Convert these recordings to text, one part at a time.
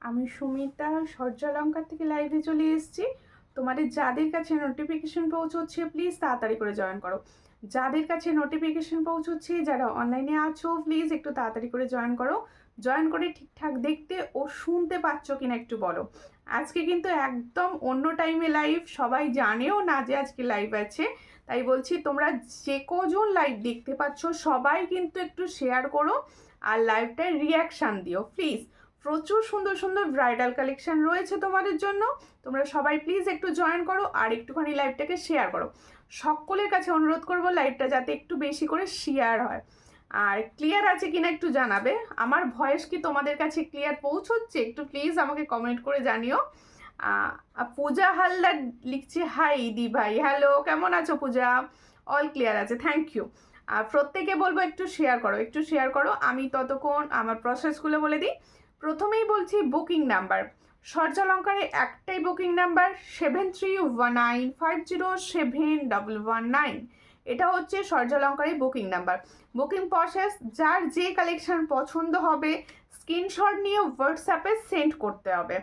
আমি সুমিতা সূর্যালঙ্কার থেকে লাইভে চলে এসেছি। তোমাদের যাদের কাছে নোটিফিকেশন পৌঁছচ্ছে প্লিজ তাড়াতাড়ি করে জয়েন করো। যাদের কাছে নোটিফিকেশন পৌঁছচ্ছে, যারা অনলাইনে আছো প্লিজ একটু তাড়াতাড়ি করে জয়েন করো। জয়েন করে ঠিকঠাক দেখতে ও শুনতে পাচ্ছ কিনা একটু বলো। আজকে কিন্তু একদম অন্য টাইমে লাইভ, সবাই জানেও না যে আজকে লাইভ আছে। তাই বলছি তোমরা যে কজন লাইভ দেখতে পাচ্ছ সবাই কিন্তু একটু শেয়ার করো আর লাইভটায় রিয়াকশান দিও প্লিজ। প্রচুর সুন্দর সুন্দর ব্রাইডাল কালেকশন রয়েছে তোমাদের জন্য। তোমরা সবাই প্লিজ একটু জয়েন করো আর একটুখানি লাইভটাকে শেয়ার করো। সকলের কাছে অনুরোধ করবো লাইভটা যাতে একটু বেশি করে শেয়ার হয়। আর ক্লিয়ার আছে কিনা একটু জানাবে। আমার ভয়েস কি তোমাদের কাছে ক্লিয়ার পৌঁছচ্ছে একটু প্লিজ আমাকে কমেন্ট করে জানিও। পূজা হালদার লিখছে হাই দি ভাই, হ্যালো, কেমন আছো পূজা? অল ক্লিয়ার আছে, থ্যাংক ইউ। আর প্রত্যেকে বলবো একটু শেয়ার করো, একটু শেয়ার করো। আমি ততক্ষণ আমার প্রসেসগুলো বলে দিই। প্রথমেই বলছি বুকিং নাম্বার। সূর্যালঙ্কারে একটাই বুকিং নাম্বার 7319507119। এটা হচ্ছে সূর্যালঙ্কারের বুকিং নাম্বার। বুকিং প্রসেস, যার যে কালেকশন পছন্দ হবে স্ক্রিনশট নিয়ে হোয়াটসঅ্যাপে সেন্ড করতে হবে।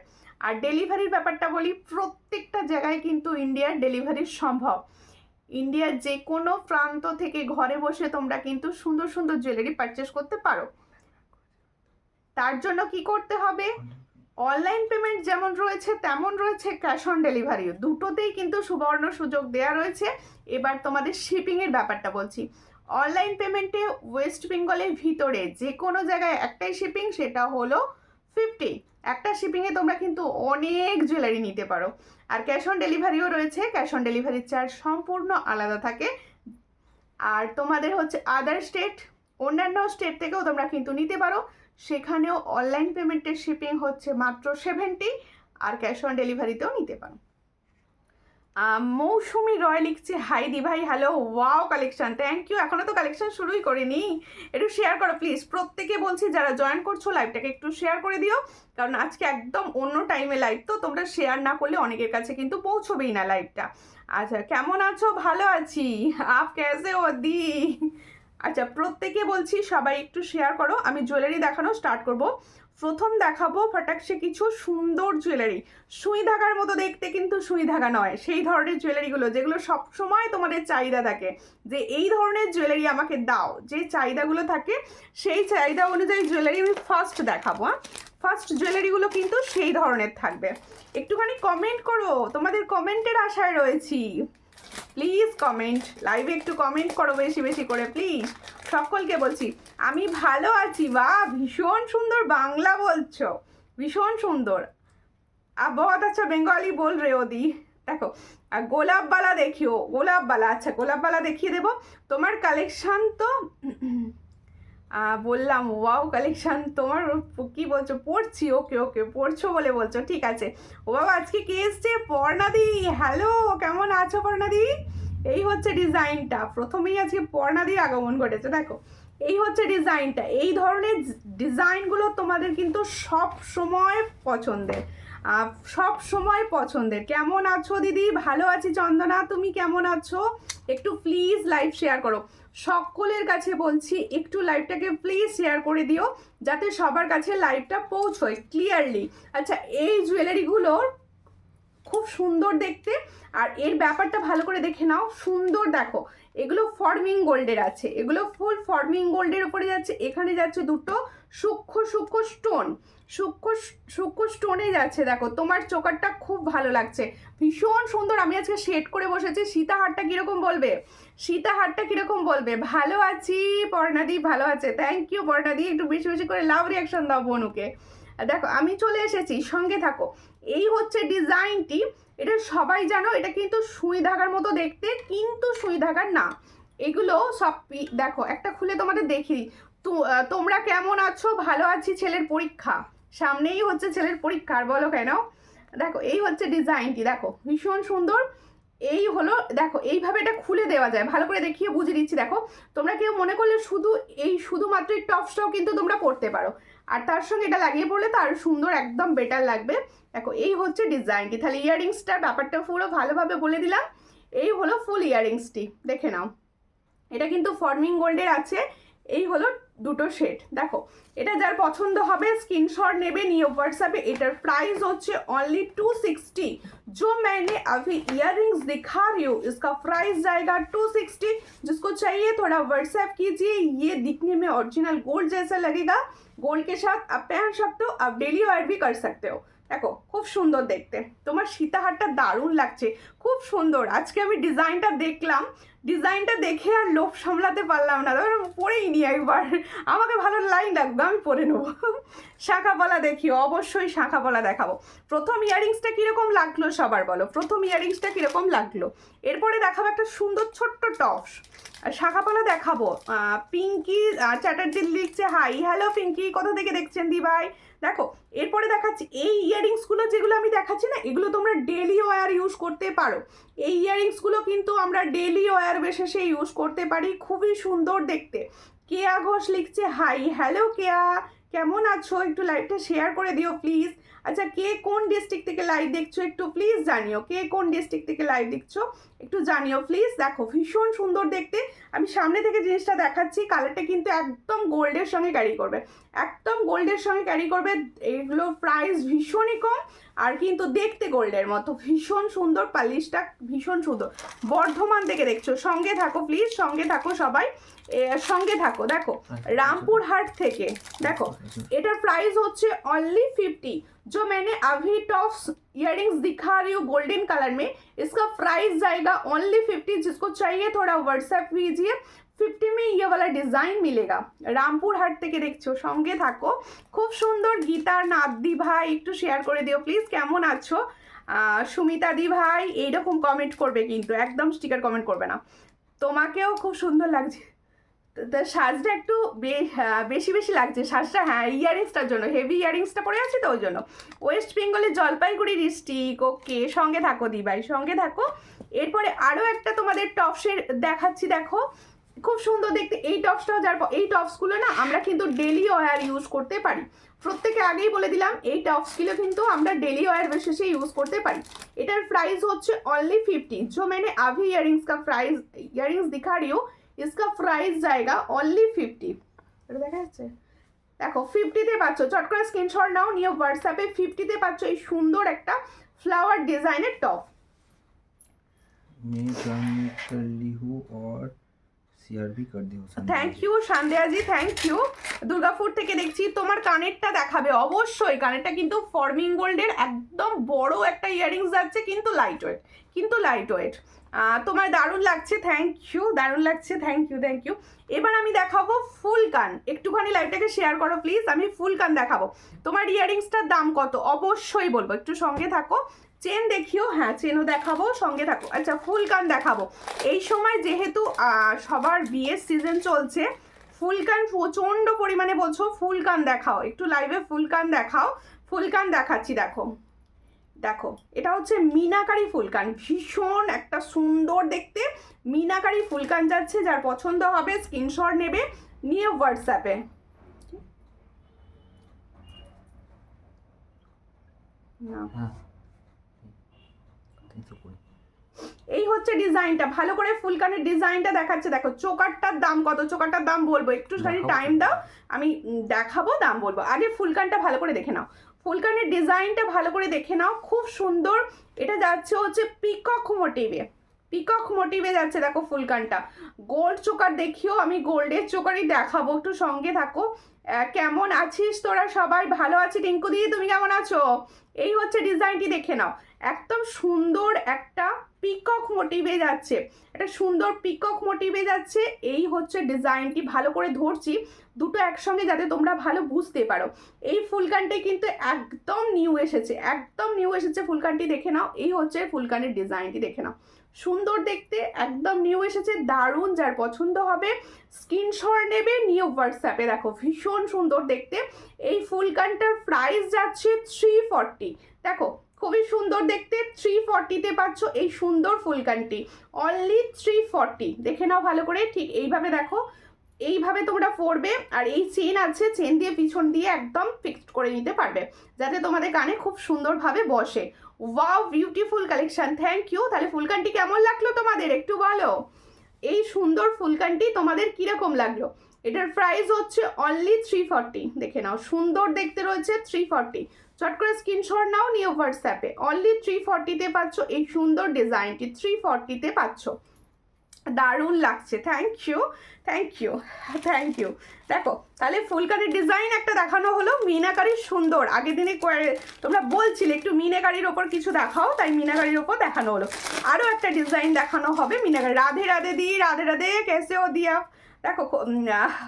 আর ডেলিভারির ব্যাপারটা বলি, প্রত্যেকটা জায়গায় কিন্তু ইন্ডিয়ার ডেলিভারি সম্ভব। ইন্ডিয়ার যে কোনো প্রান্ত থেকে ঘরে বসে তোমরা কিন্তু সুন্দর সুন্দর জুয়েলারি পারচেস করতে পারো। তার জন্য কি করতে হবে, অনলাইন পেমেন্ট যেমন রয়েছে তেমন রয়েছে ক্যাশ অন ডেলিভারিও, দুটোতেই কিন্তু সুবর্ণ সুযোগ দেওয়া রয়েছে। এবার তোমাদের শিপিংয়ের ব্যাপারটা বলছি। অনলাইন পেমেন্টে ওয়েস্ট বেঙ্গলের ভিতরে যে কোনো জায়গায় একটাই শিপিং, সেটা হলো 50। একটা শিপিংয়ে তোমরা কিন্তু অনেক জুয়েলারি নিতে পারো। আর ক্যাশ অন ডেলিভারিও রয়েছে, ক্যাশ অন ডেলিভারির চার্জ সম্পূর্ণ আলাদা থাকে। আর তোমাদের হচ্ছে আদার স্টেট, অন্যান্য স্টেট থেকেও তোমরা কিন্তু নিতে পারো, সেখানেও অনলাইন পেমেন্টের শিপিং হচ্ছে মাত্র 70। আর ক্যাশ অন ডেলিভারিতেও নিতে পারো। মৌসুমি রয় লিখছে হাই দি ভাই, hello, wow collection, thank you. এখনো তো কালেকশন শুরুই করিনি, একটু শেয়ার করো প্লিজ। প্রত্যেকে বলছি যারা জয়েন করছো লাইভটাকে একটু শেয়ার করে দিও, কারণ আজকে একদম অন্য টাইমে লাইভ, তো তোমরা শেয়ার না করলে অনেকের কাছে কিন্তু পৌঁছবেই না লাইভটা। আচ্ছা, কেমন আছো? ভালো আছি, আপ কেসে ও দি? আচ্ছা, প্রত্যেকে বলছি সবাই একটু শেয়ার করো। আমি জুয়েলারি দেখানো স্টার্ট করব। প্রথম দেখাবো ফটাকসে কিছু সুন্দর জুয়েলারি, সুই ধাগার মতো দেখতে কিন্তু সুই ধাগা নয়, সেই ধরনের জুয়েলারিগুলো যেগুলো সবসময় তোমাদের চাহিদা থাকে যে এই ধরনের জুয়েলারি আমাকে দাও, যে চাহিদাগুলো থাকে সেই চাহিদা অনুযায়ী জুয়েলারি আমি ফার্স্ট দেখাবো। ফার্স্ট জুয়েলারিগুলো কিন্তু সেই ধরনের থাকবে। একটুখানি কমেন্ট করো, তোমাদের কমেন্টের আশায় রয়েছি। প্লিজ কমেন্ট, লাইভে একটু কমেন্ট করো বেশি বেশি করে প্লিজ। সকলকে বলছি আমি ভালো আছি। বা ভীষণ সুন্দর বাংলা বলছো, ভীষণ সুন্দর। बहुत अच्छा বেঙ্গলি বল রে ওদি। দেখো, আর গোলাপবালা দেখিও, গোলাপবালা, আচ্ছা গোলাপবালা দেখিয়ে দেবো। তোমার কালেকশান তো বললাম ওয়াও কালেকশান, তোমার কি বলছো? পড়ছি, ওকে ওকে, পড়ছো বলে বলছো, ঠিক আছে। ও বাবা, আজকে কে এসছে? পর্ণাদি, হ্যালো, কেমন আছো পর্ণাদি? এই হচ্ছে ডিজাইনটা, প্রথমেই আজকে পর্ণাদির আগমন ঘটেছে। দেখো, এই হচ্ছে ডিজাইনটা। এই ধরনের ডিজাইনগুলো তোমাদের কিন্তু সব সময় পছন্দের, সব সময় পছন্দের। কেমন আছো দিদি? ভালো আছি চন্দনা, তুমি কেমন আছো? একটু প্লিজ লাইভ শেয়ার করো। সকলের কাছে বলছি একটু লাইভটাকে প্লিজ শেয়ার করে দিও, যাতে সবার কাছে লাইভটা পৌঁছয় ক্লিয়ারলি। আচ্ছা, এই জুয়েলারিগুলোর খুব সুন্দর দেখতে, আর এর ব্যাপারটা ভালো করে দেখে নাও, সুন্দর। দেখো, এগুলো ফর্মিং গোল্ডের আছে, এগুলো ফুল ফর্মিং গোল্ডের উপরে যাচ্ছে। এখানে যাচ্ছে দুটো সূক্ষ্ম সূক্ষ্ম স্টোন, সূক্ষ্ম সূক্ষ্ম স্টোনে যাচ্ছে। দেখো, তোমার চোকারটা খুব ভালো লাগছে, ভীষণ সুন্দর। আমি আজকে শেড করে বসেছি। সীতাহারটা কীরকম বলবে? সীতাহারটা কীরকম বলবে? ভালো আছি পর্ণাদি, ভালো আছে, থ্যাংক ইউ পর্ণাদি। একটু বেশি বেশি করে লাভ রিয়াকশন দাও বনুকে। দেখো, আমি চলে এসেছি, সঙ্গে থাকো। এই হচ্ছে ডিজাইনটি। এটা সবাই জানো, এটা কিন্তু সুই ধাগার মতো দেখতে, কিন্তু সুই ধাগার না। এগুলো সব দেখো, একটা খুলে তোমাদের দেখি। তোমরা কেমন আছো? ভালো আছি, ছেলের পরীক্ষা সামনেই হচ্ছে, ছেলের পরীক্ষা, আর বলো কেন। দেখো, এই হচ্ছে ডিজাইনটি, দেখো ভীষণ সুন্দর। এই হলো, দেখো এইভাবে এটা খুলে দেওয়া যায়, ভালো করে দেখিয়ে বুঝিয়ে দিচ্ছি। দেখো, তোমরা কেউ মনে করলে শুধু এই শুধুমাত্র এই টপসটাও কিন্তু তোমরা পরতে পারো, আর তার সঙ্গে এটা লাগিয়ে পড়লে তো আরো সুন্দর, একদম বেটার লাগবে। দেখো, এই হচ্ছে ডিজাইনটি। তাহলে ইয়াররিংসটার ব্যাপারটা পুরো ভালোভাবে বলে দিলাম। এই হলো ফুল ইয়াররিংসটি, দেখে নাও। এটা কিন্তু ফর্মিং গোল্ডের আছে। এই হলো দুটো সেট দেখো, এটা যার পছন্দ হবে स्क्रीनशॉट নেবে নিয়ে व्हाट्सएप। এটার প্রাইস হচ্ছে অনলি 260। जो मैंने अभी इयररिंग्स दिखा रही हूँ इसका प्राइस जाएगा 260। जिसको चाहिए थोड़ा व्हाट्सएप कीजिए। ये दिखने में ओरिजिनल गोल्ड जैसा लगेगा, गोल्ड के साथ आप पहन सकते हो, आप डेली वेयर भी कर सकते हो। দেখো খুব সুন্দর দেখতে, তোমার সীতাহারটা দারুণ লাগছে, খুব সুন্দর। আজকে আমি ডিজাইনটা দেখলাম, ডিজাইনটা দেখে আর লোভ সামলাতে পারলাম না, পরেই নি একবার, আমাকে ভালো লাইন লাগবে আমি পরে নেবো। শাঁখাপলা দেখিও, অবশ্যই শাঁখাপলা দেখাবো। প্রথম ইয়ারিংসটা কীরকম লাগলো সবার বলো, প্রথম ইয়ারিংসটা কীরকম লাগলো। এরপরে দেখাবো একটা সুন্দর ছোট্ট টপস, শাঁখাপলা দেখাবো। পিঙ্কি চ্যাটার্জি লিখছে হাই, হ্যালো পিঙ্কি, কোথা থেকে দেখছেন দি ভাই। দেখো এরপরে দেখাচ্ছি এই ইয়ারিংসগুলো, যেগুলো আমি দেখাচ্ছি না, এগুলো তোমরা ডেলি ওয়্যার ইউজ করতে পারো। এই ইয়ারিংসগুলো কিন্তু আমরা ডেলি ওয়্যার বেসিসে ইউজ করতে পারি, খুবই সুন্দর দেখতে। কেয়া ঘোষ লিখছে হাই, হ্যালো কেয়া, কেমন আছো, একটু লাইভটা শেয়ার করে দিও প্লিজ। আচ্ছা কে কোন ডিস্ট্রিক্ট থেকে লাইভ দেখছো একটু প্লিজ জানিও, কে কোন ডিস্ট্রিক্ট থেকে লাইভ দেখছো একটু জানিও প্লিজ। দেখো ভীষণ সুন্দর দেখতে, আমি সামনে থেকে জিনিসটা দেখাচ্ছি, কালারটা কিন্তু একদম গোল্ডের সঙ্গে ক্যারি করবে, একদম গোল্ডের সঙ্গে ক্যারি করবে। এগুলো প্রাইস ভীষণই কম আর কিন্তু দেখতে গোল্ডের মতো, ভীষণ সুন্দর, পালিশটা ভীষণ সুন্দর। বর্ধমান থেকে দেখছো, সঙ্গে থাকো প্লিজ, সঙ্গে থাকো সবাই, সঙ্গে থাকো। দেখো রামপুরহাট থেকে, দেখো এটার প্রাইস হচ্ছে অনলি 50। जो मैंने अभी टॉप्स इयररिंग्स दिखा रही हूँ गोल्डन कलर में, इसका प्राइस जाएगा ओनली 50। जिसको चाहिए थोड़ा व्हाट्सएप कीजिए, 50 में ये वाला डिजाइन मिलेगा। রামপুরহাট থেকে দেখছো, সঙ্গে থাকো। খুব সুন্দর গীতার নাথদি ভাই, একটু শেয়ার করে দিও প্লিজ, কেমন আছো। সুমিতা দি ভাই এইরকম কমেন্ট করবে কিন্তু, একদম স্টিকার কমেন্ট করবে না। তোমাকেও খুব সুন্দর লাগছে, সাজটা একটু বেশি বেশি লাগছে সাজটা, হ্যাঁ ইয়ারিংসটার জন্য, হেভি ইয়ারিংসটা পরে আছে তো ওই জন্য। ওয়েস্ট বেঙ্গলের জলপাইগুড়ি ডিস্ট্রিক্ট, ওকে সঙ্গে থাকো দি ভাই, সঙ্গে থাকো। এরপরে আরও একটা তোমাদের টপসের দেখাচ্ছি, দেখো খুব সুন্দর দেখতে। এই টপসটাও যার, এই টপসগুলো না আমরা কিন্তু ডেলি ওয়্যার ইউজ করতে পারি, প্রত্যেকে আগেই বলে দিলাম এই টপসগুলো কিন্তু আমরা ডেলি ওয়্যার বেসিসে ইউজ করতে পারি। এটার প্রাইস হচ্ছে অনলি 50। जो मैंने अभी इयररिंग्स का प्राइस इयररिंग्स दिखा रही हूँ इसका प्राइस जाएगा অনলি 50। এটা দেখা যাচ্ছে, দেখো 50-তে পাচ্ছ, চট করে স্ক্রিনশট নাও নিয়ে হোয়াটসঅ্যাপে। 50-তে পাচ্ছ এই সুন্দর একটা ফ্লাওয়ার ডিজাইনের টপ। मैं जॉइन कर ली हूँ और शेयर भी कर दियो। Thank you Sandhyaji, thank you. Durgapur থেকে দেখছি, তোমার কানেরটা দেখাবে অবশ্যই। কানেরটা কিন্তু ফর্মিং গোল্ডের একদম বড় একটা ইয়ারিংস যাচ্ছে, কিন্তু লাইট ওয়েট, কিন্তু লাইট ওয়েট। তোমার দারুণ লাগছে, থ্যাংক ইউ, দারুণ লাগছে, থ্যাংক ইউ, থ্যাংক ইউ। এবার আমি দেখাবো ফুল কান, একটুখানি লাইভটাকে শেয়ার করো প্লিজ, আমি ফুল কান দেখাবো। তোমার ইয়ারিংসটার দাম কত অবশ্যই বলবো, একটু সঙ্গে থাকো। চেন দেখিও, হ্যাঁ চেনও দেখাবো, সঙ্গে থাকো। আচ্ছা ফুল কান দেখাবো, এই সময় যেহেতু সবার বিয়ের সিজন চলছে, ফুল কান প্রচণ্ড পরিমাণে বলছো ফুল কান দেখাও, একটু লাইভে ফুল কান দেখাও। ফুল কান দেখাচ্ছি, দেখো দেখো এটা হচ্ছে মিনাকারি ফুলকান, ভীষণ একটা সুন্দর দেখতে মিনাকারি ফুলকান যাচ্ছে। যার পছন্দ হবে স্ক্রিনশট নেবে নিয়ে হোয়াটসঅ্যাপে। এই হচ্ছে ডিজাইনটা, ভালো করে ফুলকানের ডিজাইনটা দেখাচ্ছে। দেখো চোকারটার দাম কত, চোকারটার দাম বলবো, একটুখানি টাইম দাও আমি দেখাবো, দাম বলবো। আগে ফুলকানটা ভালো করে দেখে নাও, ফুলকানের ডিজাইনটা ভালো করে দেখে নাও, খুব সুন্দর। এটা যাচ্ছে হচ্ছে পিকক মোটিভে, পিকক মোটিভে যাচ্ছে। দেখো ফুলকানটা গোল্ড চোকার দেখিও, আমি গোল্ডের চোকারই দেখাবো, একটু সঙ্গে থাকো। কেমন আছিস তোরা সবাই, ভালো আছি টিঙ্কু দি, তুমি কেমন আছো। এই হচ্ছে ডিজাইনটি দেখে নাও, একদম সুন্দর একটা পিকক মোটিভে যাচ্ছে, একটা সুন্দর পিকক মোটিভে যাচ্ছে। এই হচ্ছে ডিজাইনটি, ভালো করে ধরছি দুটো একসঙ্গে যাতে তোমরা ভালো বুঝতে পারো। এই ফুলকানটি কিন্তু একদম নিউ এসেছে, একদম নিউ এসেছে ফুলকানটি, দেখে নাও। এই হচ্ছে ফুলকানের ডিজাইনটি দেখে নাও, সুন্দর দেখতে, একদম নিউ এসেছে, দারুণ। যার পছন্দ হবে স্ক্রিনশট নেবে নিয়ে হোয়াটসঅ্যাপে। দেখো ভীষণ সুন্দর দেখতে। এই ফুলকানটার প্রাইস যাচ্ছে 340। দেখো খুবই সুন্দর দেখতে, 340-তে পাচ্ছ এই সুন্দর ফুলকানটি, অনলি 340। দেখে নাও ভালো করে, ঠিক এইভাবে দেখো, এইভাবে তোমরা পরবে। আর এই চেন আছে, চেন দিয়ে পিছন দিয়ে একদম ফিক্সড করে নিতে পারবে যাতে তোমাদের কানে খুব সুন্দরভাবে বসে। Wow beautiful collection, thank you. তাহলে ফুলকানটি কেমন লাগলো তোমাদের একটু বলো, এই সুন্দর ফুলকানটি তোমাদের কিরকম লাগলো। এটার প্রাইস হচ্ছে অনলি 340। দেখে নাও, সুন্দর দেখতে রয়েছে 340। চট করে স্ক্রিনশট নাও, নিয়ে হোয়াটসঅ্যাপে। অনলি 340-তে পাচ্ছ এই সুন্দর ডিজাইনটি, 340-তে পাচ্ছ। দারুণ লাগছে। Thank you, thank you, thank you. দেখো তাহলে ফুলকারির ডিজাইন একটা দেখানো হলো, মিনাকারির সুন্দর। আগের দিনে তোমরা বলছিলে একটু মিনাকারির ওপর কিছু দেখাও, তাই মিনাকারির ওপর দেখানো হলো। আরও একটা ডিজাইন দেখানো হবে মিনাকারি। রাধে রাধে দি, রাধে রাধে, কেসেও দিয়া। দেখো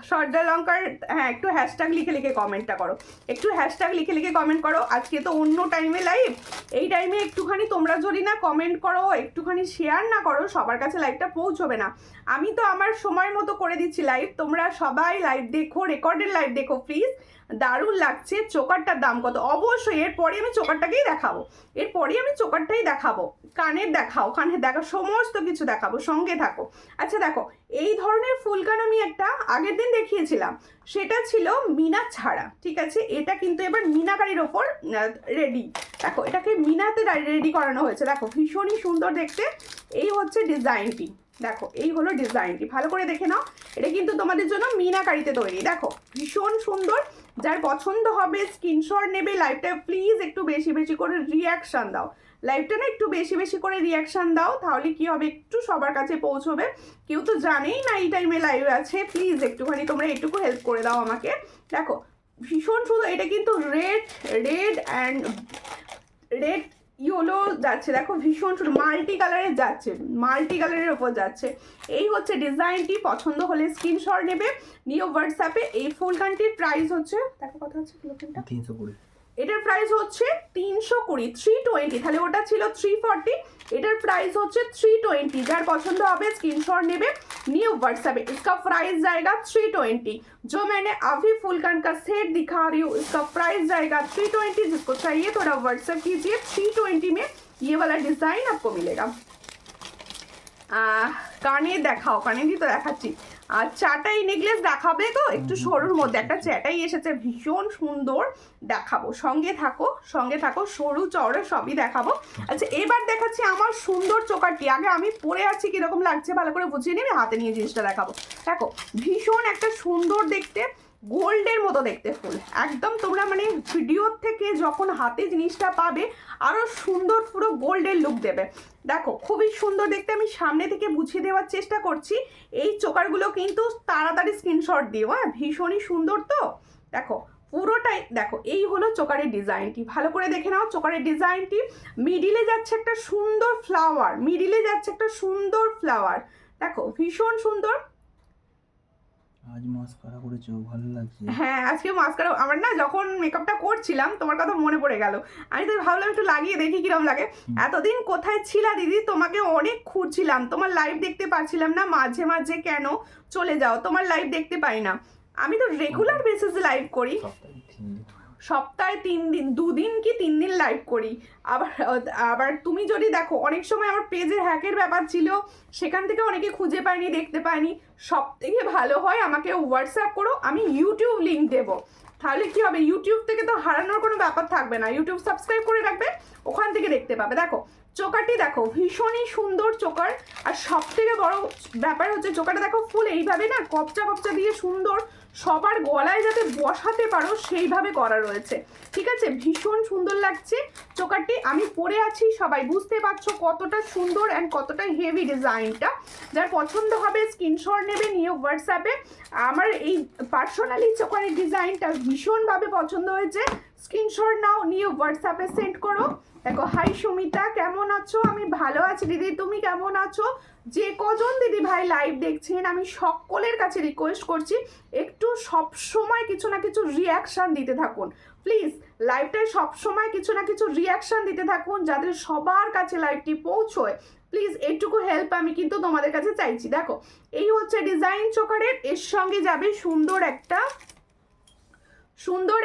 সর্দার লঙ্কার, হ্যাঁ একটু হ্যাশট্যাগ লিখে লিখে কমেন্টটা করো, একটু হ্যাশট্যাগ লিখে লিখে কমেন্ট করো। আজকে তো অন্য টাইমে লাইভ, এই টাইমে একটুখানি তোমরা যদি না কমেন্ট করো, একটুখানি শেয়ার না করো, সবার কাছে লাইভটা পৌঁছবে না। আমি তো আমার সময় মতো করে দিচ্ছি লাইভ, তোমরা সবাই লাইভ দেখো, রেকর্ডেড লাইভ দেখো প্লিজ। দারুণ লাগছে। চোকারটার দাম কত? অবশ্যই এরপরে আমি চোকারটাকেই দেখাবো, এরপরে আমি চোকারটাই দেখাবো। কানের দেখাও, কানের দেখো, সমস্ত কিছু দেখাবো, সঙ্গে থাকো। আচ্ছা দেখো, এই ধরনের ফুলকান আমি একটা আগের দিন দেখিয়েছিলাম, সেটা ছিল মিনা ছাড়া, ঠিক আছে? এটা কিন্তু এবার মিনাকারির ওপর রেডি। দেখো এটাকে মিনাতে রেডি করানো হয়েছে, দেখো ভীষণই সুন্দর দেখতে। এই হচ্ছে ডিজাইনটি, দেখো এই হলো ডিজাইনটি, ভালো করে দেখে নাও। এটা কিন্তু তোমাদের জন্য মিনাকারিতে তৈরি, দেখো ভীষণ সুন্দর। যার পছন্দ হবে স্ক্রিনশট নেবে। লাইভটা প্লিজ একটু বেশি বেশি করে রিয়াকশান দাও, লাইভটা না একটু বেশি বেশি করে রিয়াকশান দাও, তাহলে কি হবে, একটু সবার কাছে পৌঁছবে। কেউ তো জানেই না এই টাইমে লাইভ আছে, প্লিজ একটুখানি তোমরা একটু হেল্প করে দাও আমাকে। দেখো ভীষণ সুন্দর, এটা কিন্তু রেড অ্যান্ড রেড ইয়েলো যাচ্ছে, দেখো ভীষণ সুন্দর, মাল্টি কালারের যাচ্ছে, মাল্টি কালারের ওপর যাচ্ছে। এই হচ্ছে ডিজাইনটি। পছন্দ হলে স্ক্রিনশট নেবে, নিয়ে হোয়াটসঅ্যাপে। এই ফুলকানটির প্রাইস হচ্ছে, দেখো কথা হচ্ছে 320। এটার প্রাইস হচ্ছে 320, 320। তাহলে ওটা ছিল 340, এটার প্রাইস হচ্ছে 320। যার পছন্দ হবে স্ক্রিনशॉट নেবে, নিয়ে व्हाट्सएप पे। इसका प्राइस जाएगा 320। जो मैंने अभी फुलकान का सेट दिखा रही हूँ, इसका प्राइस जाएगा 320। जिसको चाहिए थोड़ा व्हाट्सएप कीजिए। 320 में ये वाला डिजाइन आपको मिलेगा। কানে দেখাও, কানে দিয়ে তো দেখাচ্ছি। আর চাটাই নেকলেস দেখাবে তো, একটু সরুর মধ্যে একটা চাটাই এসেছে, ভীষণ সুন্দর, দেখাবো। সঙ্গে থাকো, সঙ্গে থাকো, সরু চওড়া সবই দেখাবো। আচ্ছা এবার দেখাচ্ছি আমার সুন্দর চোকারটি। আগে আমি পরে আছি কিরকম লাগছে ভালো করে বুঝিয়ে নেবে, হাতে নিয়ে জিনিসটা দেখাবো। দেখো ভীষণ একটা সুন্দর দেখতে, গোল্ডের মতো দেখতে ফুল একদম। তোমরা মানে ভিডিওর থেকে যখন হাতে জিনিসটা পাবে আরও সুন্দর, পুরো গোল্ডের লুক দেবে। দেখো খুবই সুন্দর দেখতে। আমি সামনে থেকে বুঝিয়ে দেওয়ার চেষ্টা করছি। এই চোকারগুলো কিন্তু তাড়াতাড়ি স্ক্রিনশট দিও, হ্যাঁ ভীষণই সুন্দর। তো দেখো পুরোটাই, দেখো এই হলো চোকারের ডিজাইনটি, ভালো করে দেখে নাও। চোকারের ডিজাইনটি মিডিলে যাচ্ছে একটা সুন্দর ফ্লাওয়ার, মিডিলে যাচ্ছে একটা সুন্দর ফ্লাওয়ার, দেখো ভীষণ সুন্দর। আজ মাস্কারা করেছো, ভালো লাগছে। হ্যাঁ আজকে মাস্কারা, আমার না যখন মেকআপটা করছিলাম তোমার কথা মনে পড়ে গেল, আমি তো ভাবলাম একটু লাগিয়ে দেখি কিরম লাগে। এতদিন কোথায় ছিলা দিদি, তোমাকে অনেক খুঁজছিলাম, তোমার লাইভ দেখতে পাচ্ছিলাম না, মাঝে মাঝে কেন চলে যাও, তোমার লাইভ দেখতে পাই না। আমি তো রেগুলার বেসিসে লাইভ করি, সপ্তাহে 3 দিন, 2 দিন কি 3 দিন লাইভ করি। আবার তুমি যদি দেখো, অনেক সময় আমার পেজের হ্যাকের ব্যাপার ছিল, সেখান থেকে অনেকে খুঁজে পায়নি, দেখতে পায়নি। সব থেকে ভালো হয় আমাকে হোয়াটসঅ্যাপ করো, আমি ইউটিউব লিঙ্ক দেবো, তাহলে কি হবে, ইউটিউব থেকে তো হারানোর কোনো ব্যাপার থাকবে না। ইউটিউব সাবস্ক্রাইব করে রাখবে, ওখান থেকে দেখতে পাবে। দেখো চোকারটি দেখো ভীষণই সুন্দর চোকার। আর সব থেকে বড় ব্যাপার হচ্ছে চোকারটা দেখো ফুল এইভাবে না কপচা কপচা দিয়ে সুন্দর, সবার গলায় যাতে বসাতে পারো সেইভাবে করা রয়েছে, ঠিক আছে? ভীষণ সুন্দর লাগছে চোকারটি। আমি পরে আছি, সবাই বুঝতে পারছো কতটা সুন্দর অ্যান্ড কতটা হেভি ডিজাইনটা। যার পছন্দ হবে স্ক্রিনশট নেবে, নিয়ে হোয়াটসঅ্যাপে। আমার এই পার্সোনালি চোকারের ডিজাইনটা ভীষণভাবে পছন্দ হয়েছে, স্ক্রিনশট নাও, নিয়ে হোয়াটসঅ্যাপে সেন্ড করো। দেখো হাই সুমিতা, কেমন আছো? আমি ভালো আছি দিদি, তুমি কেমন আছো? যে কজন দিদি ভাই লাইভ দেখছেন, আমি সকলের কাছে রিকোয়েস্ট করছি একটু সব সময় কিছু না কিছু রিয়াকশান দিতে থাকুন প্লিজ। লাইভটায় সব সময় কিছু না কিছু রিয়াকশান দিতে থাকুন, যাদের সবার কাছে লাইভটি পৌঁছয়। প্লিজ এইটুকু হেল্প আমি কিন্তু তোমাদের কাছে চাইছি। দেখো এই হচ্ছে ডিজাইন চোকারের, এর সঙ্গে যাবে সুন্দর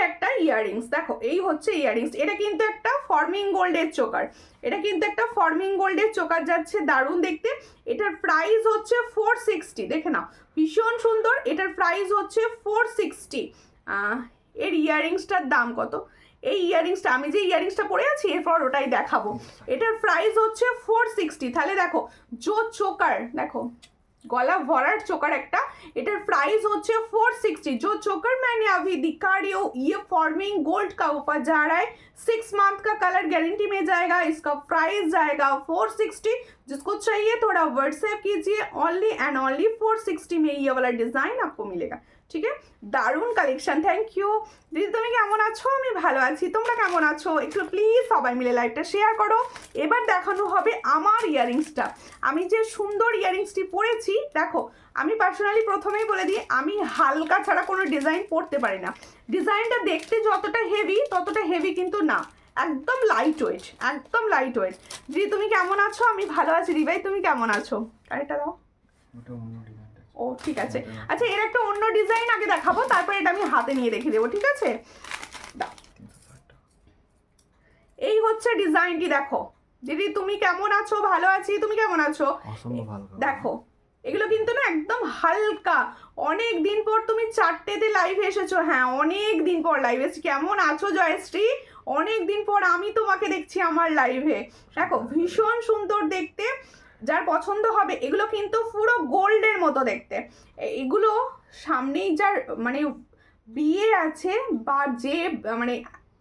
একটা ইয়াররিংস। দেখো এই হচ্ছে ইয়াররিংস। এটা কিন্তু একটা ফর্মিং গোল্ডের চোকার, এটা কিন্তু একটা ফর্মিং গোল্ডের চোকার যাচ্ছে, দারুণ দেখতে। এটার প্রাইস হচ্ছে 460, দেখে নাও ভীষণ সুন্দর। এটার প্রাইস হচ্ছে 460। এর ইয়াররিংসটার দাম কত? এই ইয়াররিংসটা, আমি যে ইয়াররিংসটা পরে আছি এরপর ওটাই দেখাবো। এটার প্রাইস হচ্ছে 460। তাহলে দেখো জো চোকার, দেখো गला भरार चोकर একটা এটার প্রাইস হচ্ছে 460 जो चोकर मैंने अभी दिखा रही हूँ ये फॉर्मिंग गोल्ड का ऊपर जा रहा है 6 मंथ का कलर गारंटी में जाएगा इसका प्राइस जाएगा 460 जिसको चाहिए थोड़ा व्हाट्सएप कीजिए ओनली एंड ओनली 460 में ये वाला डिजाइन आपको मिलेगा ठीक है দারুণ কালেকশন থ্যাংক ইউ দিদি তুমি কেমন আছো আমি ভালো আছি তোমরা কেমন আছো একটু প্লিজ সবাই মিলে লাইভটা শেয়ার করো এবার দেখানো হবে আমার ইয়ারিংসটা আমি যে সুন্দর ইয়ারিংসটি পরেছি দেখো আমি পার্সোনালি প্রথমেই বলে দিই আমি হালকা ছাড়া কোনো ডিজাইন পরতে পারি না ডিজাইনটা দেখতে যতটা হেভি কিন্তু না একদম লাইট ওয়েট দিদি তুমি কেমন আছো আমি ভালো আছি রিবাই তুমি কেমন আছো আরেকটা দাও ও ঠিক আছে আচ্ছা এর একটা অন্য ডিজাইন আগে দেখাবো তারপর এটা আমি হাতে নিয়ে দেখিয়ে দেবো ঠিক আছে দাও এই হচ্ছে ডিজাইনটি দেখো দিদি তুমি কেমন আছো ভালো আছি তুমি কেমন আছো দেখো এগুলো কিন্তু না একদম হালকা অনেক দিন পর তুমি 4টেতে লাইভে এসেছো হ্যাঁ অনেক দিন পর লাইভে এসেছি কেমন আছো জয়শ্রী অনেক দিন পর আমি তোমাকে দেখছি আমার লাইভে দেখো ভীষণ সুন্দর দেখতে যার পছন্দ হবে এগুলো কিন্তু পুরো গোল্ডের মতো দেখতে এগুলো সামনেই যার মানে বিয়ে আছে বা যে মানে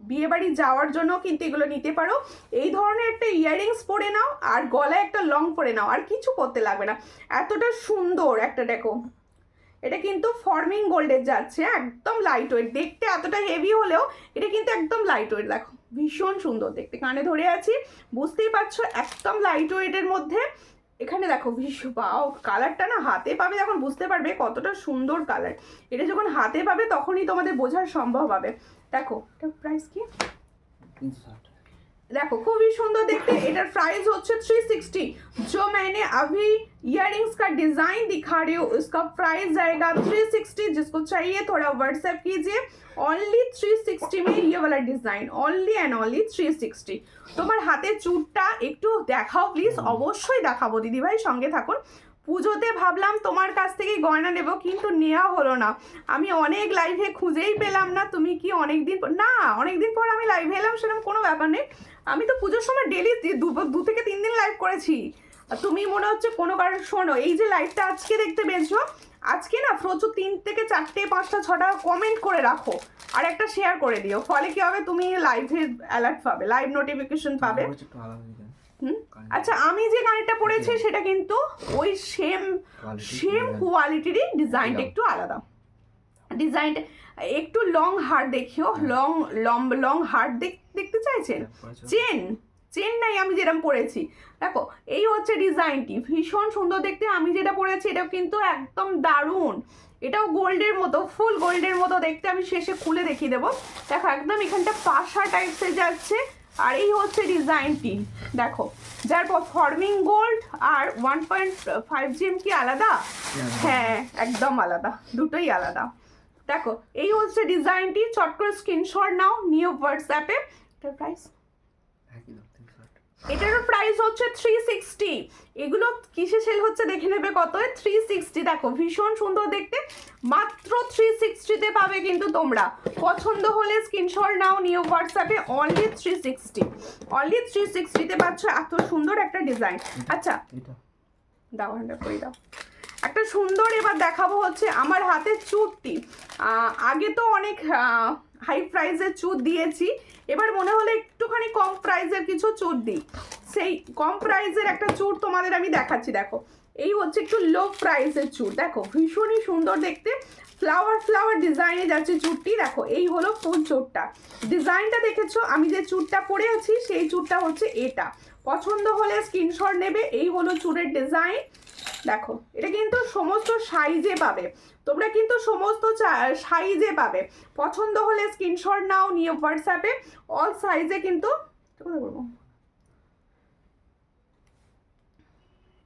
বিয়ে বাড়ি যাওয়ার জন্য কিন্তু এগুলো নিতে পারো এই ধরনের একটা ইয়াররিংস পরে নাও আর গলায় একটা লং পরে নাও আর কিছু করতে লাগবে না এতটা সুন্দর একটা দেখো এটা কিন্তু ফর্মিং গোল্ডের যাচ্ছে একদম লাইট ওয়েট দেখতে এতটা হেভি হলেও এটা কিন্তু একদম লাইট ওয়েট দেখো ভীষণ সুন্দর দেখতে কানে ধরে আছি বুঝতেই পারছো একদম লাইট ওয়েটের মধ্যে এখানে দেখো ভীষণ বাও কালারটা না হাতে পাবে যখন বুঝতে পারবে কতটা সুন্দর কালার এটা যখন হাতে পাবে তখনই তোমাদের বোঝার সম্ভব হবে দেখো এটা প্রাইস কি 360 देखो खूब ही सुंदर देखते इधर प्राइस होच्छे 360 जो मैंने अभी इयररिंग्स का डिजाइन दिखा रही हूँ उसका प्राइस जाएगा 360 जिसको चाहिए थोड़ा व्हाट्सएप कीजिए ओनली 360 में ये वाला डिजाइन ओनली एंड ओनली 360 তোমার হাতে চুটটা একটু দেখাও প্লিজ অবশ্যই দেখাবো দিদি ভাই সঙ্গে থাকুন পুজোতে ভাবলাম তোমার কাছ থেকে গয়না নেব কিন্তু নেওয়া হলো না আমি অনেক লাইভে খুঁজেই পেলাম না তুমি কি অনেক দিন পর আমি লাইভে এলাম সেরকম কোনো ব্যাপার নেই আমি তো পুজোর সময় ডেলি 2 থেকে 3 দিন লাইভ করেছি তুমি মনে হচ্ছে কোনো কারণ শোনো এই যে লাইভটা আজকে দেখতে পেয়েছো আজকে না প্রচুর 3 থেকে 4টে 5টা 6টা কমেন্ট করে রাখো আর একটা শেয়ার করে দিও ফলে কি হবে তুমি লাইভে অ্যালার্ট পাবে লাইভ নোটিফিকেশন পাবে আচ্ছা আমি যে গাড়িটা পরেছি সেটা কিন্তু ওই সেম কোয়ালিটিরই ডিজাইনটা একটু আলাদা ডিজাইনটা একটু লং হার্ট দেখিও লং হার্ট দেখতে চাইছেন চেন নাই আমি যেরকম পরেছি দেখো এই হচ্ছে ডিজাইনটি ভীষণ সুন্দর দেখতে আমি যেটা পরেছি এটাও কিন্তু একদম দারুণ এটাও গোল্ডের মতো ফুল গোল্ডের মতো দেখতে আমি শেষে খুলে দেখিয়ে দেবো দেখো একদম এখানটা পাশা টাইপসে যাচ্ছে আর এই হচ্ছে ডিজাইনটি দেখো যার ফর্মিং গোল্ড আর 1.5 জিএম কি আলাদা হ্যাঁ একদম আলাদা দুটোই আলাদা দেখো এই হচ্ছে ডিজাইনটি চট করে স্ক্রিনশট নাও নিউ হোয়াটসঅ্যাপে এটার প্রাইস এটারও প্রাইস হচ্ছে 360 এগুলো কিসে সেল হচ্ছে দেখে নেবে কত 360 দেখো ভীষণ সুন্দর দেখতে মাত্র 360 তে পাবে কিন্তু তোমরা পছন্দ হলে স্ক্রিনশট নাও নিউ হোয়াটসঅ্যাপে অনলি 360 তে পাচ্ছ এত সুন্দর একটা ডিজাইন আচ্ছা দাও হ্যান্ড করে দাও একটা সুন্দর এবার দেখাবো হচ্ছে আমার হাতে চুড়টি আগে তো অনেক হাই প্রাইসের চুড় দিয়েছি এবার মনে হলো একটুখানি কম প্রাইসের কিছু চুড় দিই সেই কম প্রাইসের একটা চুড় তোমাদের আমি দেখাচ্ছি দেখো এই হচ্ছে একটু লো প্রাইসের চুড় দেখো ভীষণই সুন্দর দেখতে ফ্লাওয়ার ডিজাইনে যাচ্ছে চুড়টি দেখো এই হলো ফুল চুড়টা ডিজাইনটা দেখেছো আমি যে চুড়টা পরে আছি সেই চুড়টা হচ্ছে এটা পছন্দ হলে স্ক্রিনশট নেবে এই হলো চুড়ের ডিজাইন দেখো এটা কিন্তু সমস্ত সাইজে পাবে তোমরা কিন্তু সমস্ত সাইজে পাবে পছন্দ হলে স্ক্রিনশট নাও নিয়ে হোয়াটসঅ্যাপে অল সাইজে কিন্তু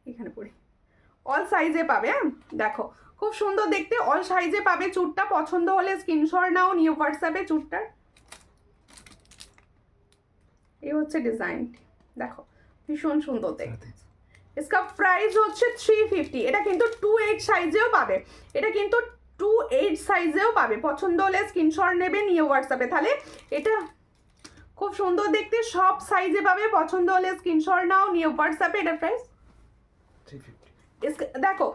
এখানে পড়ি অল সাইজে পাবে হ্যাঁ দেখো খুব সুন্দর দেখতে অল সাইজে পাবে চুড়টা পছন্দ হলে স্ক্রিনশট নাও নিয়ে হোয়াটসঅ্যাপে চুড়টার এই হচ্ছে ডিজাইনটি দেখো ভীষণ সুন্দর দেখতে इसका प्राइस হচ্ছে 350 এটা কিন্তু 28 সাইজেও পাবে এটা কিন্তু 28 সাইজেও পাবে পছন্দ হলে স্ক্রিনশট নেবে নিয়ে হোয়াটসঅ্যাপে তাহলে এটা খুব সুন্দর দেখতে সব সাইজে পাবে পছন্দ হলে স্ক্রিনশট নাও নিয়ে হোয়াটসঅ্যাপে এটা প্রাইস 350 দেখো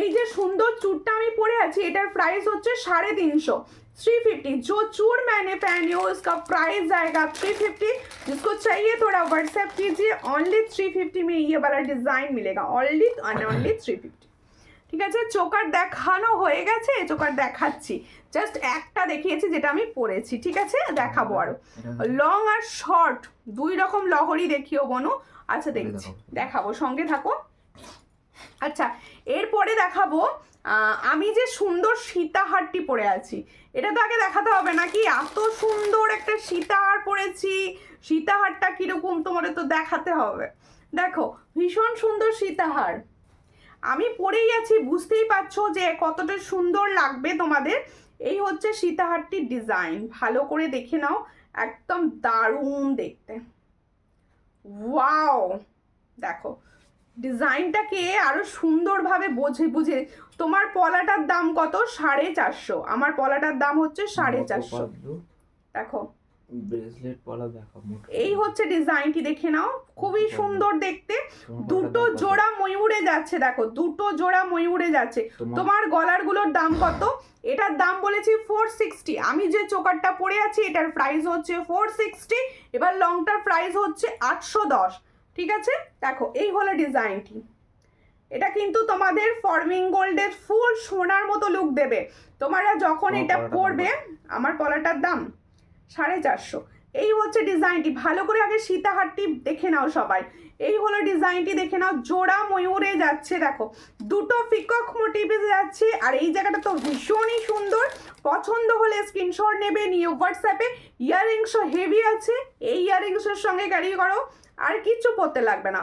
এই যে সুন্দর চুড়টা আমি পরে আছি এটার প্রাইস হচ্ছে 350 350। जो चूड़ मैंने पहनी हो उसका प्राइस जाएगा 350। जिसको चाहिए थोड़ा व्हाट्सएप कीजिए। ओनली 350 में ये वाला डिजाइन मिलेगा, ओनली 350। ঠিক আছে, চোকার দেখানো হয়ে গেছে, চোকার দেখাচ্ছি, জাস্ট একটা দেখিয়েছি যেটা আমি পরেছি। ঠিক আছে, দেখাবো আরো লং আর শর্ট দুই রকম লহরি দেখিও বনু। আচ্ছা দেখছি, দেখাবো, সঙ্গে থাকো। আচ্ছা এরপরে দেখাবো আমি যে সুন্দর সীতাহারটি পরে আছি, এটা তো আগে দেখাতে হবে নাকি? এত সুন্দর একটা সীতাহার পরেছি, সীতাহারটা কিরকম তোমাদের তো দেখাতে হবে। দেখো ভীষণ সুন্দর সীতাহার আমি পরেই আছি, বুঝতেই পারছো যে কতটা সুন্দর লাগবে তোমাদের। এই হচ্ছে সীতাহারটির ডিজাইন, ভালো করে দেখে নাও, একদম দারুণ দেখতে। ওয়াও, দেখো ডিজাইনটাকে আরো সুন্দরভাবে বুঝে। তোমার পলাটার দাম কত? 450। আমার পলাটার দাম হচ্ছে 450। দেখো ব্রেসলেট পলা দেখো, এই হচ্ছে ডিজাইনটি, দেখে নাও, খুবই সুন্দর দেখতে। দুটো জোড়া ময়ূরে যাচ্ছে, দেখো দুটো জোড়া ময়ূরে যাচ্ছে। তোমার গলার গুলোর দাম কত? এটার দাম বলেছি 460। আমি যে চোকারটা পরে আছি এটার প্রাইস হচ্ছে 460। এবার লংটার প্রাইস হচ্ছে 810। ঠিক আছে, দেখো এই হলো ডিজাইনটি। এটা কিন্তু তোমাদের ফর্মিং গোল্ডের ফুল সোনার মতো লুক দেবে তোমরা যখন এটা পরবে। আমার পলাটার দাম 450। এই হচ্ছে ডিজাইনটি, ভালো করে আগে সীতাহারটি দেখে নাও সবাই। এই হলো ডিজাইনটি, দেখে নাও, জোড়া ময়ূরে যাচ্ছে, দেখো দুটো পিকক মোটিভে যাচ্ছে। আর এই জায়গাটা তো ভীষণই সুন্দর, পছন্দ হলে স্ক্রিনশট নেবে, নিয়ে হোয়াটসঅ্যাপে। ইয়াররিংসও হেভি আছে, এই ইয়াররিংসের সঙ্গে ক্যারি করো, আর কিছু পরতে লাগবে না।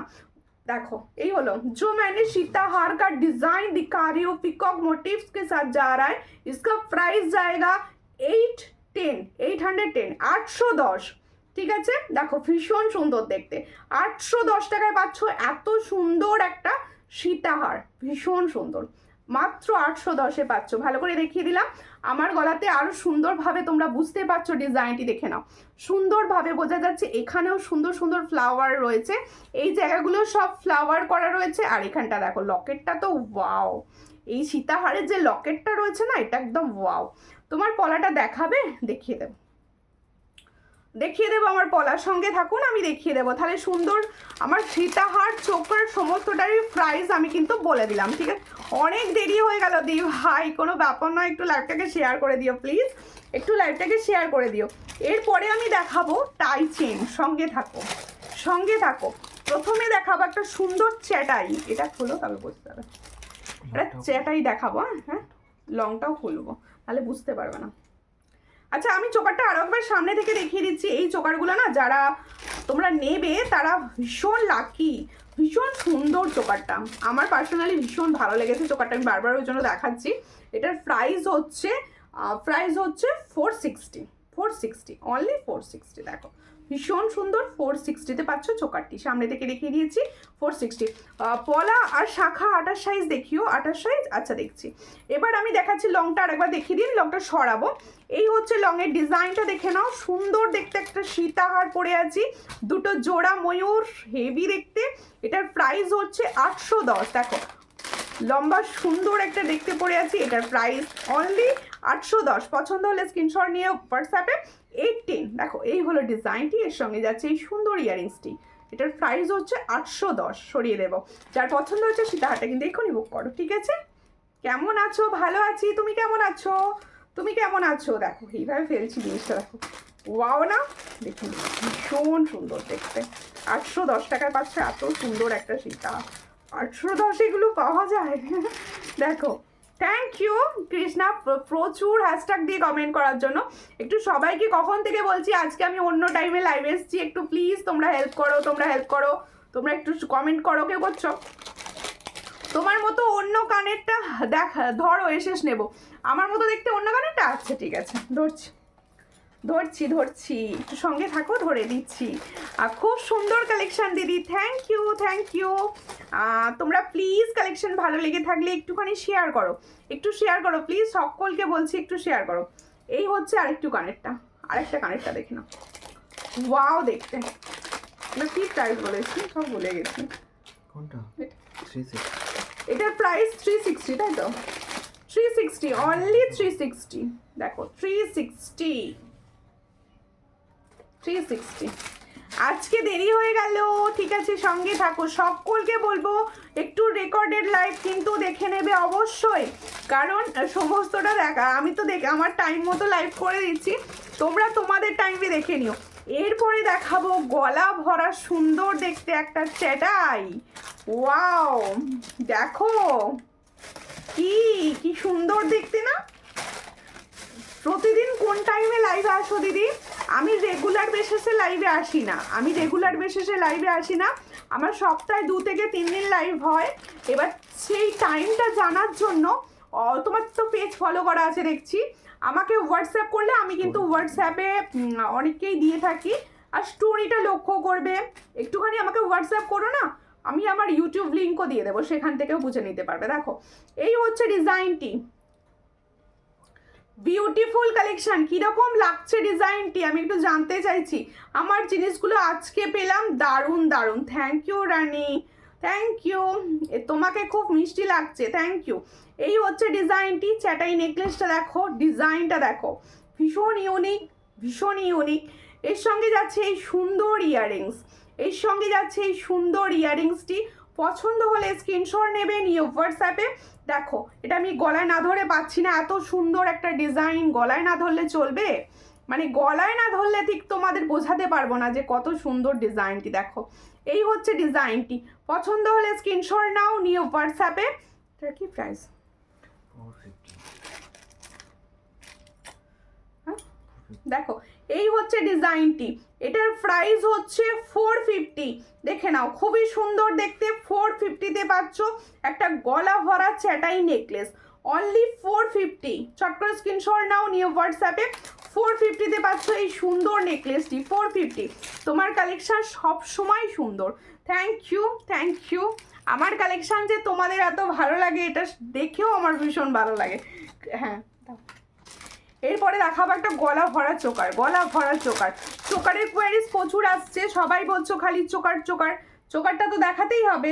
देखो यही हलो जो मैंने सीताहार का डिजाइन दिखा रही हूँ पिकॉक मोटिव्स के साथ जा रहा है। इसका प्राइस जाएगा 810 810। ঠিক আছে, দেখো ভীষণ সুন্দর দেখতে, 810 টাকায় পাচ্ছ এত সুন্দর একটা সীতাহার, ভীষণ সুন্দর, মাত্র 810-এ পাচ্ছ। ভালো করে দেখিয়ে দিলাম, আমার গলাতে আরো সুন্দরভাবে তোমরা বুঝতে পারছো। ডিজাইনটি দেখে নাও, সুন্দরভাবে বোঝা যাচ্ছে। এখানেও সুন্দর সুন্দর ফ্লাওয়ার রয়েছে, এই জায়গাগুলো সব ফ্লাওয়ার করা রয়েছে। আর এখানটা দেখো লকেটটা তো ওয়াও, এই সীতাহারের যে লকেটটা রয়েছে না, এটা একদম ওয়াও। তোমার পলাটা দেখাবে? দেখিয়ে দেবো আমার পলার সঙ্গে থাকুন, আমি দেখিয়ে দেবো। তাহলে সুন্দর আমার সীতাহার চোকার সমস্তটারই প্রাইস আমি কিন্তু বলে দিলাম। ঠিক আছে, অনেক দেরি হয়ে গেল দি ভাই, কোনো ব্যাপার নয়, একটু লাইভটাকে শেয়ার করে দিও প্লিজ, একটু লাইভটাকে শেয়ার করে দিও। এরপরে আমি দেখাবো টাই চেন, সঙ্গে থাকো। প্রথমে দেখাবো একটা সুন্দর চ্যাটাই, এটা খুলো তবে বুঝতে পারবে। এটা চ্যাটাই দেখাবো, হ্যাঁ লংটাও খুলবো, তাহলে বুঝতে পারবে না। আচ্ছা আমি চোকারটা আরো একবার সামনে থেকে দেখিয়ে দিচ্ছি। এই চোকারগুলো না যারা তোমরা নেবে তারা ভীষণ লাকি, ভীষণ সুন্দর চোকারটা, আমার পার্সোনালি ভীষণ ভালো লেগেছে চোকারটা, আমি বারবার ওই জন্য দেখাচ্ছি। এটার প্রাইস হচ্ছে 460 অনলি 460। দেখো ভীষণ সুন্দর, 460-তে পাচ্ছ চোকারটি, সামনে থেকে দেখিয়ে দিয়েছি 460। পলা আর শাখা 28 সাইজ দেখিও, 28 সাইজ। আচ্ছা দেখছি, এবার আমি দেখাচ্ছি লংটা, আরেকবার দেখিয়ে দিন, লংটা সরাবো। এই হচ্ছে লংয়ের ডিজাইনটা, দেখে নাও, সুন্দর দেখতে একটা সীতাহার পরে আছি, দুটো জোড়া ময়ূর, হেভি দেখতে। এটার প্রাইস হচ্ছে 810। দেখো লম্বা সুন্দর একটা দেখতে পড়ে আছি, এটার প্রাইস অনলি 810। পছন্দ হলে স্ক্রিনশট নিয়ে হোয়াটসঅ্যাপে 18। দেখো এই হলো ডিজাইনটি, এর সঙ্গে যাচ্ছে এই সুন্দর ইয়ারিংসটি, এটার প্রাইস হচ্ছে 810। সরিয়ে দেবো, যার পছন্দ হচ্ছে সীতাহারটা কিন্তু এখনই বুক করো। ঠিক আছে, কেমন আছো? ভালো আছি, তুমি কেমন আছো? দেখো এইভাবে ফেলছি জিনিসটা, দেখো ওয়াও না, দেখুন ভীষণ সুন্দর দেখতে। 810 টাকায় পাচ্ছে এত সুন্দর একটা সীতা, 810 এগুলো পাওয়া যায়? দেখো থ্যাংক ইউ কৃষ্ণা, প্রচুর হ্যাশট্যাগ দিয়ে কমেন্ট করার জন্য। একটু সবাইকে কখন থেকে বলছি আজকে আমি অন্য টাইমে লাইভ এসেছি, একটু প্লিজ তোমরা হেল্প করো, তোমরা একটু কমেন্ট করো। কে করছো? তোমার মতো অন্য কানেরটা ধরো, এসে নেবো। আমার মতো দেখতে অন্য কানেরটা? আচ্ছা ঠিক আছে, ধরছি, একটু সঙ্গে থাকো, ধরে দিচ্ছি। খুব সুন্দর কালেকশন দিদি, থ্যাংক ইউ। তোমরা প্লিজ কালেকশন ভালো লেগে থাকলে একটুখানি শেয়ার করো প্লিজ, সকলকে বলছি একটু শেয়ার করো। এই হচ্ছে আরেকটা কানেরটা দেখে নাও, ওয়াও দেখতে। কি প্রাইস বলেছি সব ভুলে গেছি, কোনটা? এটার প্রাইস 360, তাই তো? 360, অনলি 360। দেখো 360। আজকে দেরি হয়ে গেল, ঠিক আছে, সঙ্গে থাকো। সকলকে বলবো একটু রেকর্ডেড লাইভ কিন্তু দেখে নেবে অবশ্যই, কারণ সমস্তটা দেখা আমি তো আমার টাইম মতো লাইভ করে দিচ্ছি, তোমরা তোমাদের টাইমে দেখে নিও। এরপরে দেখাবো গলা ভরা সুন্দর দেখতে একটা চ্যাটাই। ওয়াও, দেখো কি কি সুন্দর দেখতে না। প্রতিদিন কোন টাইমে লাইভে আসো দিদি? আমি রেগুলার বেসিসে লাইভে আসি না, আমার সপ্তাহে 2 থেকে 3 দিন লাইভ হয়। এবার সেই টাইমটা জানার জন্য তোমার তো পেজ ফলো করা আছে দেখছি, আমাকে হোয়াটসঅ্যাপ করলে আমি কিন্তু হোয়াটসঅ্যাপে অনেককেই দিয়ে থাকি। আর স্টোরিটা লক্ষ্য করবে, একটুখানি আমাকে হোয়াটসঅ্যাপ করো না, আমি আমার ইউটিউব লিঙ্কও দিয়ে দেবো, সেখান থেকেও বুঝে নিতে পারবে। দেখো এই হচ্ছে ডিজাইনটি, বিউটিফুল কালেকশন। কীরকম লাগছে ডিজাইনটি আমি একটু জানতে চাইছি। আমার জিনিসগুলো আজকে পেলাম দারুণ দারুণ। Thank you Rani, thank you, তোমাকে খুব মিষ্টি লাগছে, থ্যাংক ইউ। এই হচ্ছে ডিজাইনটি, চ্যাটাই নেকলেসটা দেখো, ডিজাইনটা দেখো, ভীষণ ইউনিক। এর সঙ্গে যাচ্ছে এই সুন্দর ইয়াররিংসটি। পছন্দ হলে স্ক্রিনশট নেবে, নিয়ে হোয়াটসঅ্যাপে। দেখো এটা আমি গলায় না ধরে পাচ্ছি না, এত সুন্দর একটা ডিজাইন, গলায় না ধরলে চলবে? মানে গলায় না ধরলে ঠিক তোমাদের বোঝাতে পারবো না যে কত সুন্দর ডিজাইনটি। দেখো এই হচ্ছে ডিজাইনটি, পছন্দ হলে স্ক্রিনশট নাও, নিয়ে হোয়াটসঅ্যাপে। এটার কি প্রাইস? দেখো এই হচ্ছে ডিজাইনটি, এটার প্রাইস হচ্ছে 450। দেখে নাও, খুবই সুন্দর দেখতে। 450-তে পাচ্ছ একটা গলা ভরা চ্যাটাই নেকলেস, অনলি 450। চট করে স্ক্রিনশট নাও, নিয়ে হোয়াটসঅ্যাপে। 450-তে পাচ্ছ এই সুন্দর নেকলেসটি, 450। তোমার কালেকশান সব সময় সুন্দর। Thank you. আমার কালেকশান যে তোমাদের এত ভালো লাগে এটা দেখেও আমার ভীষণ ভালো লাগে। হ্যাঁ, এরপরে দেখাবো একটা গলা ভরা চোকারের কোয়ারিজ প্রচুর আসছে, সবাই বলছো খালি চোকারটা তো দেখাতেই হবে।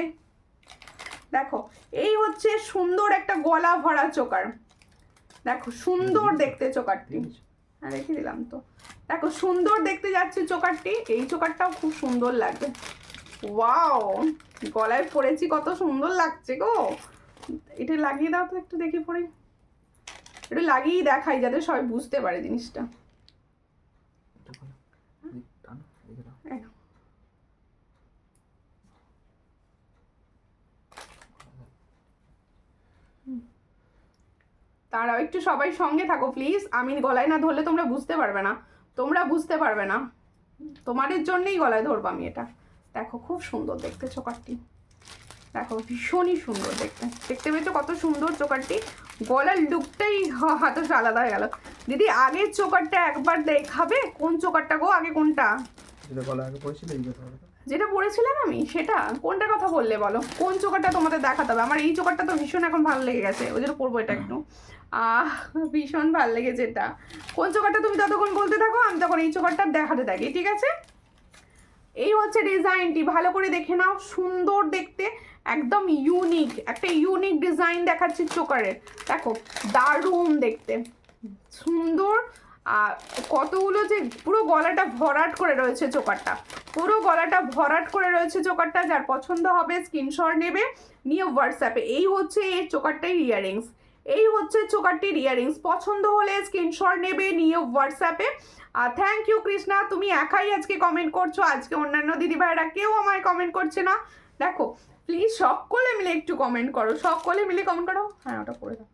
দেখো এই হচ্ছে সুন্দর একটা গলা ভরা চোকার, দেখো সুন্দর দেখতে চোকারটি। হ্যাঁ রেখে দিলাম তো। দেখো সুন্দর দেখতে যাচ্ছে চোকারটি, এই চোকারটাও খুব সুন্দর লাগবে। ওয়াও, গলায় পরেছি, কত সুন্দর লাগছে গো। এটা লাগিয়ে দাও তো একটু, দেখি পরে একটু লাগিয়েই দেখাই যাতে সবাই বুঝতে পারে জিনিসটা। তারাও একটু সবাই সঙ্গে থাকো প্লিজ, আমি গলায় না ধরলে তোমরা বুঝতে পারবে না, তোমাদের জন্যই গলায় ধরবো আমি এটা। দেখো খুব সুন্দর দেখতে চোকারটি, দেখো ভীষণই সুন্দর দেখতে পেয়েছো কত সুন্দর চোকারটি। গলার লুকটাই হাতে আলাদা হয়ে গেল। দিদি আগের চোকারটা একবার দেখাবে? কোন চোকারটা গো? আগে কোনটা? যেটা পরেছিলাম আমি, সেটা কোনটার কথা বললে বলো? কোন চোকারটা তোমাদের দেখাতে হবে? আমার এই চোকারটা তো ভীষণ এখন ভালো লেগে গেছে, ওই জন্য পরবো এটা একটু। ভীষণ ভালো লেগেছে এটা। কোন চোকারটা তুমি ততক্ষণ বলতে থাকো, আমি তখন এই চোকারটা দেখাতে থাকি, ঠিক আছে? এই হচ্ছে ডিজাইনটি, ভালো করে দেখে নাও, সুন্দর দেখতে, একদম একটা ইউনিক ডিজাইন দেখাচ্ছি চোকারের। দেখো দারুণ দেখতে, সুন্দর। আর কতগুলো যে পুরো গলাটা ভরাট করে রয়েছে চোকারটা, যার পছন্দ হবে স্ক্রিনশট নেবে, নিয়ে হোয়াটসঅ্যাপে। এই হচ্ছে এই চোকারটির ইয়ারিংস, পছন্দ হলে স্ক্রিনশট নেবে, নিয়ে হোয়াটসঅ্যাপে। আর থ্যাংক ইউ কৃষ্ণা, তুমি একাই আজকে কমেন্ট করছো, আজকে অন্যান্য দিদিভাইরা কেউ আমায় কমেন্ট করছে না। দেখো প্লিজ সকলে মিলে একটু কমেন্ট করো, হ্যাঁ ওটা করে দাও।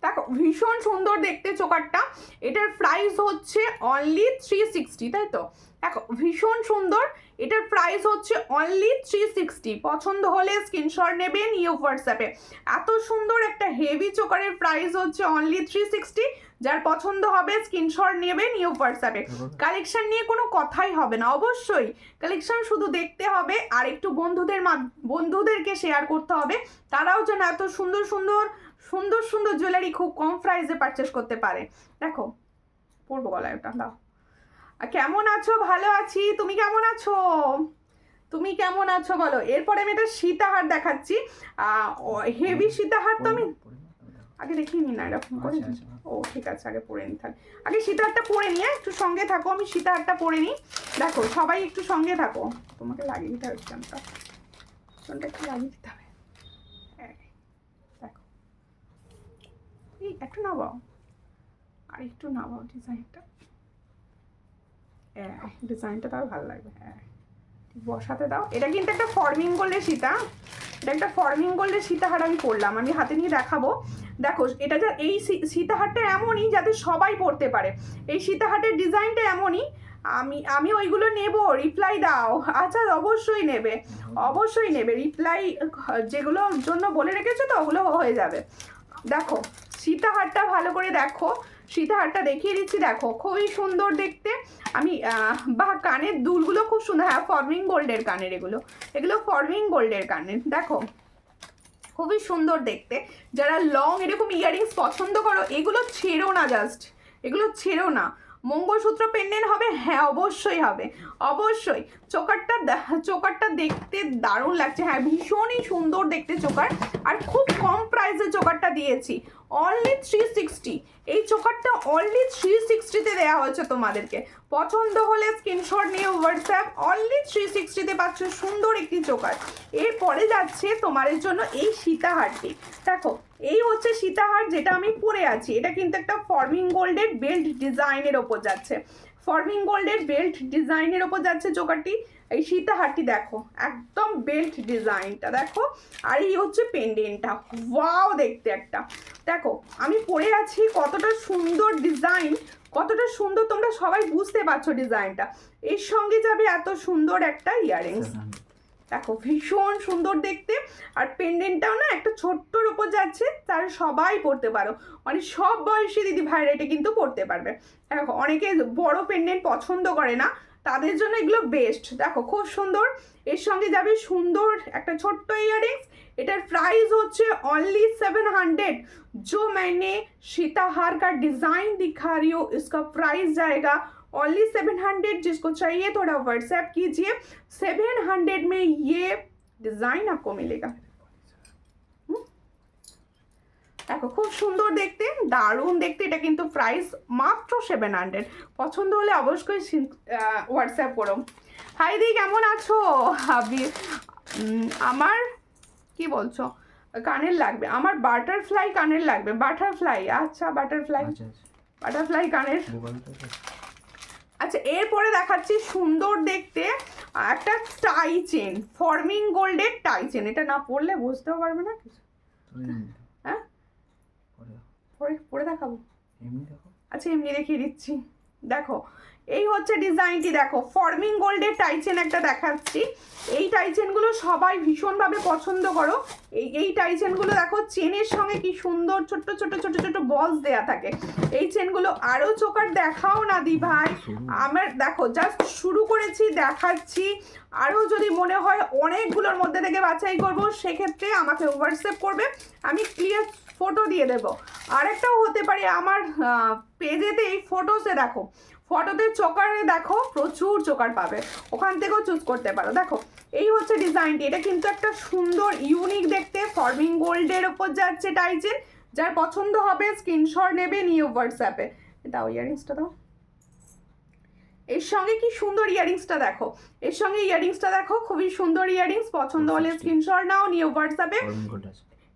দেখো ভীষণ সুন্দর দেখতে চোকারটা, এটার প্রাইস হচ্ছে অনলি 360, তাই তো? দেখো ভীষণ সুন্দর, এটার প্রাইস হচ্ছে অনলি 360। পছন্দ হলে স্ক্রিনশট নেবে, নিয়ে হোয়াটসঅ্যাপে। এত সুন্দর একটা হেভি চোকারের প্রাইস হচ্ছে অনলি 360। যার পছন্দ হবে স্ক্রিনশট নেবে, নিয়ে হোয়াটসঅ্যাপে। কালেকশন নিয়ে কোনো কথাই হবে না, অবশ্যই কালেকশন শুধু দেখতে হবে, আর একটু বন্ধুদেরকে শেয়ার করতে হবে, তারাও যেন এত সুন্দর জুয়েলারি খুব কম প্রাইসে পারচেস করতে পারে। দেখো পরবো গলায় ওটা, দাও। কেমন আছো? ভালো আছি, তুমি কেমন আছো? তুমি কেমন আছো বলো। এরপরে আমি একটা সীতাহার দেখাচ্ছি, হেভি সীতাহার তো আমি আগে দেখিয়ে নি না এরকম করে। ও ঠিক আছে, আগে পরে নি তাহলে। আগে সীতাহারটা পরে নিয়ে একটু সঙ্গে থাকো, আমি সীতাহারটা পরে নিই। দেখো সবাই একটু সঙ্গে থাকো, তোমাকে লাগিয়ে দিতে হবে চানটা, চনটা একটু লাগিয়ে দিতে হবে। দেখো এই একটু নামাও, আর একটু নামাও ডিজাইনটা, ডিজাইনটা তাও ভালো লাগবে। হ্যাঁ বসাতে দাও। এটা কিন্তু একটা ফর্মিং গোল্ডের সীতা, এটা একটা ফর্মিং গোল্ডের সীতাহার আমি পরলাম, আমি হাতে নিয়ে দেখাবো। দেখো এটা যা এই সীতাহারটা এমনই যাতে সবাই পরতে পারে, এই সীতাহারের ডিজাইনটা এমনই। আমি ওইগুলো নেব, রিপ্লাই দাও। আচ্ছা অবশ্যই নেবে, অবশ্যই নেবে রিপ্লাই, যেগুলোর জন্য বলে রেখেছো তো ওগুলো হয়ে যাবে। দেখো সীতাহারটা ভালো করে দেখো, সীতাহারটা দেখিয়ে দিচ্ছি, দেখো খুবই সুন্দর দেখতে। আমি বা কানের দুলগুলো খুব সুন্দর, হ্যাঁ ফর্মিং গোল্ডের কানের, এগুলো এগুলো ফর্মিং গোল্ডের কানের। দেখো খুবই সুন্দর দেখতে। যারা লং এরকম ইয়ারিংস পছন্দ করো এগুলো ছেড়ো না, জাস্ট এগুলো ছেড়ো না। মঙ্গলসূত্র পেন্ডেন্ট হবে, হ্যাঁ অবশ্যই হবে, অবশ্যই। চোকারটা দেখতে দারুণ লাগছে, হ্যাঁ ভীষণই সুন্দর দেখতে চোকার। আর খুব কম প্রাইসে চোকারটা দিয়েছি, অনলি 360। এই চোকারটা অনলি 360-তে দেওয়া হয়েছে তোমাদেরকে। পছন্দ হলে স্ক্রিনশট নিয়ে হোয়াটসঅ্যাপ, অনলি 360-তে পাচ্ছ সুন্দর একটি চোকার। এরপরে যাচ্ছে তোমাদের জন্য এই সীতাহারটি। দেখো এই হচ্ছে সীতাহার যেটা আমি পরে আছি, এটা কিন্তু একটা ফর্মিং গোল্ডের বেল্ট ডিজাইনের ওপর যাচ্ছে, ফর্মিং গোল্ডের বেল্ট ডিজাইনের ওপর যাচ্ছে চোকারটি। এই সীতাহারটি দেখো একদম বেল্ট ডিজাইনটা দেখো, আর এই হচ্ছে পেন্ডেন্টটা, ওয়াও দেখতে একটা। দেখো আমি পরে আছি, কতটা সুন্দর ডিজাইন, কতটা সুন্দর, তোমরা সবাই বুঝতে পারছো ডিজাইনটা। এর সঙ্গে যাবে এত সুন্দর একটা ইয়াররিংস, দেখো ভীষণ সুন্দর দেখতে। আর পেন্ডেন্টটাও না একটা ছোট্টর ওপর যাচ্ছে, তার সবাই পরতে পারো, মানে সব বয়সী দিদি ভাইরা এটা কিন্তু পরতে পারবে। দেখো অনেকে বড় পেন্ডেন্ট পছন্দ করে না, তাদের জন্য এগুলো বেস্ট। দেখো খুব সুন্দর, এর সঙ্গে যাবে সুন্দর একটা ছোট্ট ইয়াররিংস। এটার প্রাইস হচ্ছে অनली 700। जो मैंने सीताहार का डिजाइन दिखा रही हूँ इसका प्राइस जाएगा ओनली 700। जिसको चाहिए थोड़ा व्हाट्सएप कीजिए, 700 में ये डिजाइन आपको मिलेगा। দেখো খুব সুন্দর দেখতে, দারুণ দেখতে, এটা কিন্তু প্রাইস মাত্র 700। পছন্দ হলে অবশ্যই হোয়াটসঅ্যাপ করো। হাই দি কেমন আছো? আমার কি বলছো কানের লাগবে, আমার বাটারফ্লাই কানের লাগবে, বাটারফ্লাই, আচ্ছা বাটারফ্লাই, বাটারফ্লাই কানের। আচ্ছা এরপরে দেখাচ্ছি সুন্দর দেখতে একটা টাই চেন, ফর্মিং গোল্ডের টাই চেন। এটা না পরলে বুঝতেও পারবে না কিছু। হ্যাঁ পরে দেখাবো, আচ্ছা এমনি দেখিয়ে দিচ্ছি। দেখো এই হচ্ছে ডিজাইনটি, দেখো ফর্মিং গোল্ডের টাই চেন একটা দেখাচ্ছি। এই টাই চেনগুলো সবাই ভীষণভাবে পছন্দ করো। এই টাই চেনগুলো দেখো চেনের সঙ্গে কি সুন্দর ছোট্ট ছোট ছোট ছোট বলস দেয়া থাকে এই চেনগুলো। আরও চোকার দেখাও না দি ভাই, আমার দেখো জাস্ট শুরু করেছি, দেখাচ্ছি। আরও যদি মনে হয় অনেকগুলোর মধ্যে থেকে বাছাই করব, সেক্ষেত্রে আমাকে হোয়াটসঅ্যাপ করবে, আমি ক্লিয়ার ফটো দিয়ে দেবো। আরেকটাও হতে পারে আমার পেজেতে এই ফটোসে দেখো, ফটোতে চোকারে দেখো প্রচুর চোকার পাবে, ওখান থেকেও চুজ করতে পারো। দেখো এই হচ্ছে ডিজাইনটি, এটা কিন্তু একটা সুন্দর ইউনিক দেখতে, ফর্মিং গোল্ডের ওপর যাচ্ছে টাইচেন। যার পছন্দ হবে স্ক্রিনশট নেবে, নিয়ে হোয়াটসঅ্যাপে দাও। ইয়ারিংসটা দাও, এর সঙ্গে কি সুন্দর ইয়ারিংসটা দেখো, এর সঙ্গে ইয়ারিংসটা দেখো খুবই সুন্দর ইয়ারিংস। পছন্দ হলে স্ক্রিনশট নাও, নিয়ে হোয়াটসঅ্যাপে।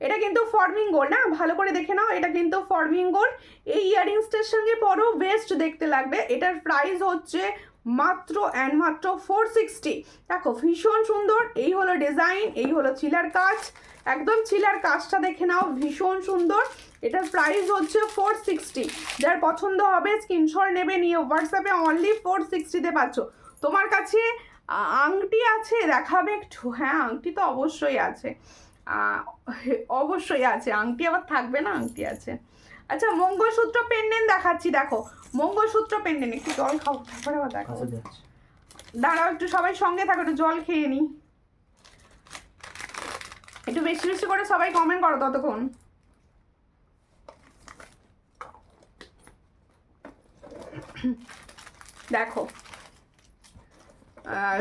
এটা কিন্তু ফর্মিং গোল্ড না, ভালো করে দেখে নাও, এটা কিন্তু ফর্মিং গোল্ড। এই ইয়ারিংসটার সঙ্গে পরো বেস্ট দেখতে লাগবে। এটার প্রাইস হচ্ছে মাত্র অ্যান্ড মাত্র 460। দেখো ভীষণ সুন্দর, এই হলো ডিজাইন, এই হলো চিলার কাজ, একদম চিলার কাজটা দেখে নাও, ভীষণ সুন্দর। এটার প্রাইস হচ্ছে 460। যার পছন্দ হবে স্ক্রিনশট নেবে, নিয়ে হোয়াটসঅ্যাপে অনলি 460-তে পাচ্ছ। তোমার কাছে আংটি আছে দেখাবে একটু? হ্যাঁ আংটি তো অবশ্যই আছে, অবশ্যই আছে, আংটি আবার থাকবে না, আংটি আছে। আচ্ছা মঙ্গলসূত্র পেন্ডেন্ট দেখাচ্ছি, দেখো মঙ্গলসূত্র পেন্ডেন্ট। একটু জল খাও তারপরে আবার দেখো, দাঁড়াও একটু সবাই সঙ্গে থাকো, একটু জল খেয়ে নি, একটু বেশি বেশি করে সবাই কমেন্ট করো ততক্ষণ। দেখো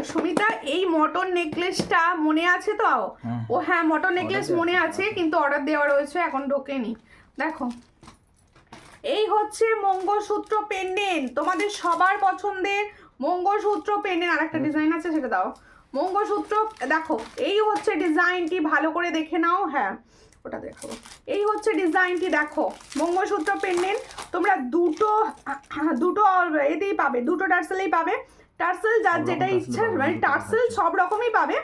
সুমিতা এই মটন নেকলেসটা মনে আছে তো? হ্যাঁ। ও হ্যাঁ, মটন নেকলেস Order দেওয়া মনে আছে। আছে, কিন্তু অর্ডার দেওয়া রয়েছে, এখন ঢোকেনি। দেখো, এই হচ্ছে মঙ্গলসূত্র পেন্ডেন্ট, তোমাদের সবার পছন্দের মঙ্গলসূত্র পেন্ডেন্ট। আর একটা ডিজাইন আছে, সেটা দাও। মঙ্গলসূত্র, দেখো এই হচ্ছে ডিজাইনটি, ভালো করে দেখে নাও। হ্যাঁ, ওটা দেখো, এই হচ্ছে ডিজাইনটি, দেখো মঙ্গলসূত্র পেন্ডেন্ট। তোমরা দুটো এতেই পাবে, দুটো টার্সেলেই পাবে। টার্সেল যার সব যেটা রকম ইচ্ছা, টার্সেল মানে পাবে, টার্সেল সব রকমই পাবে।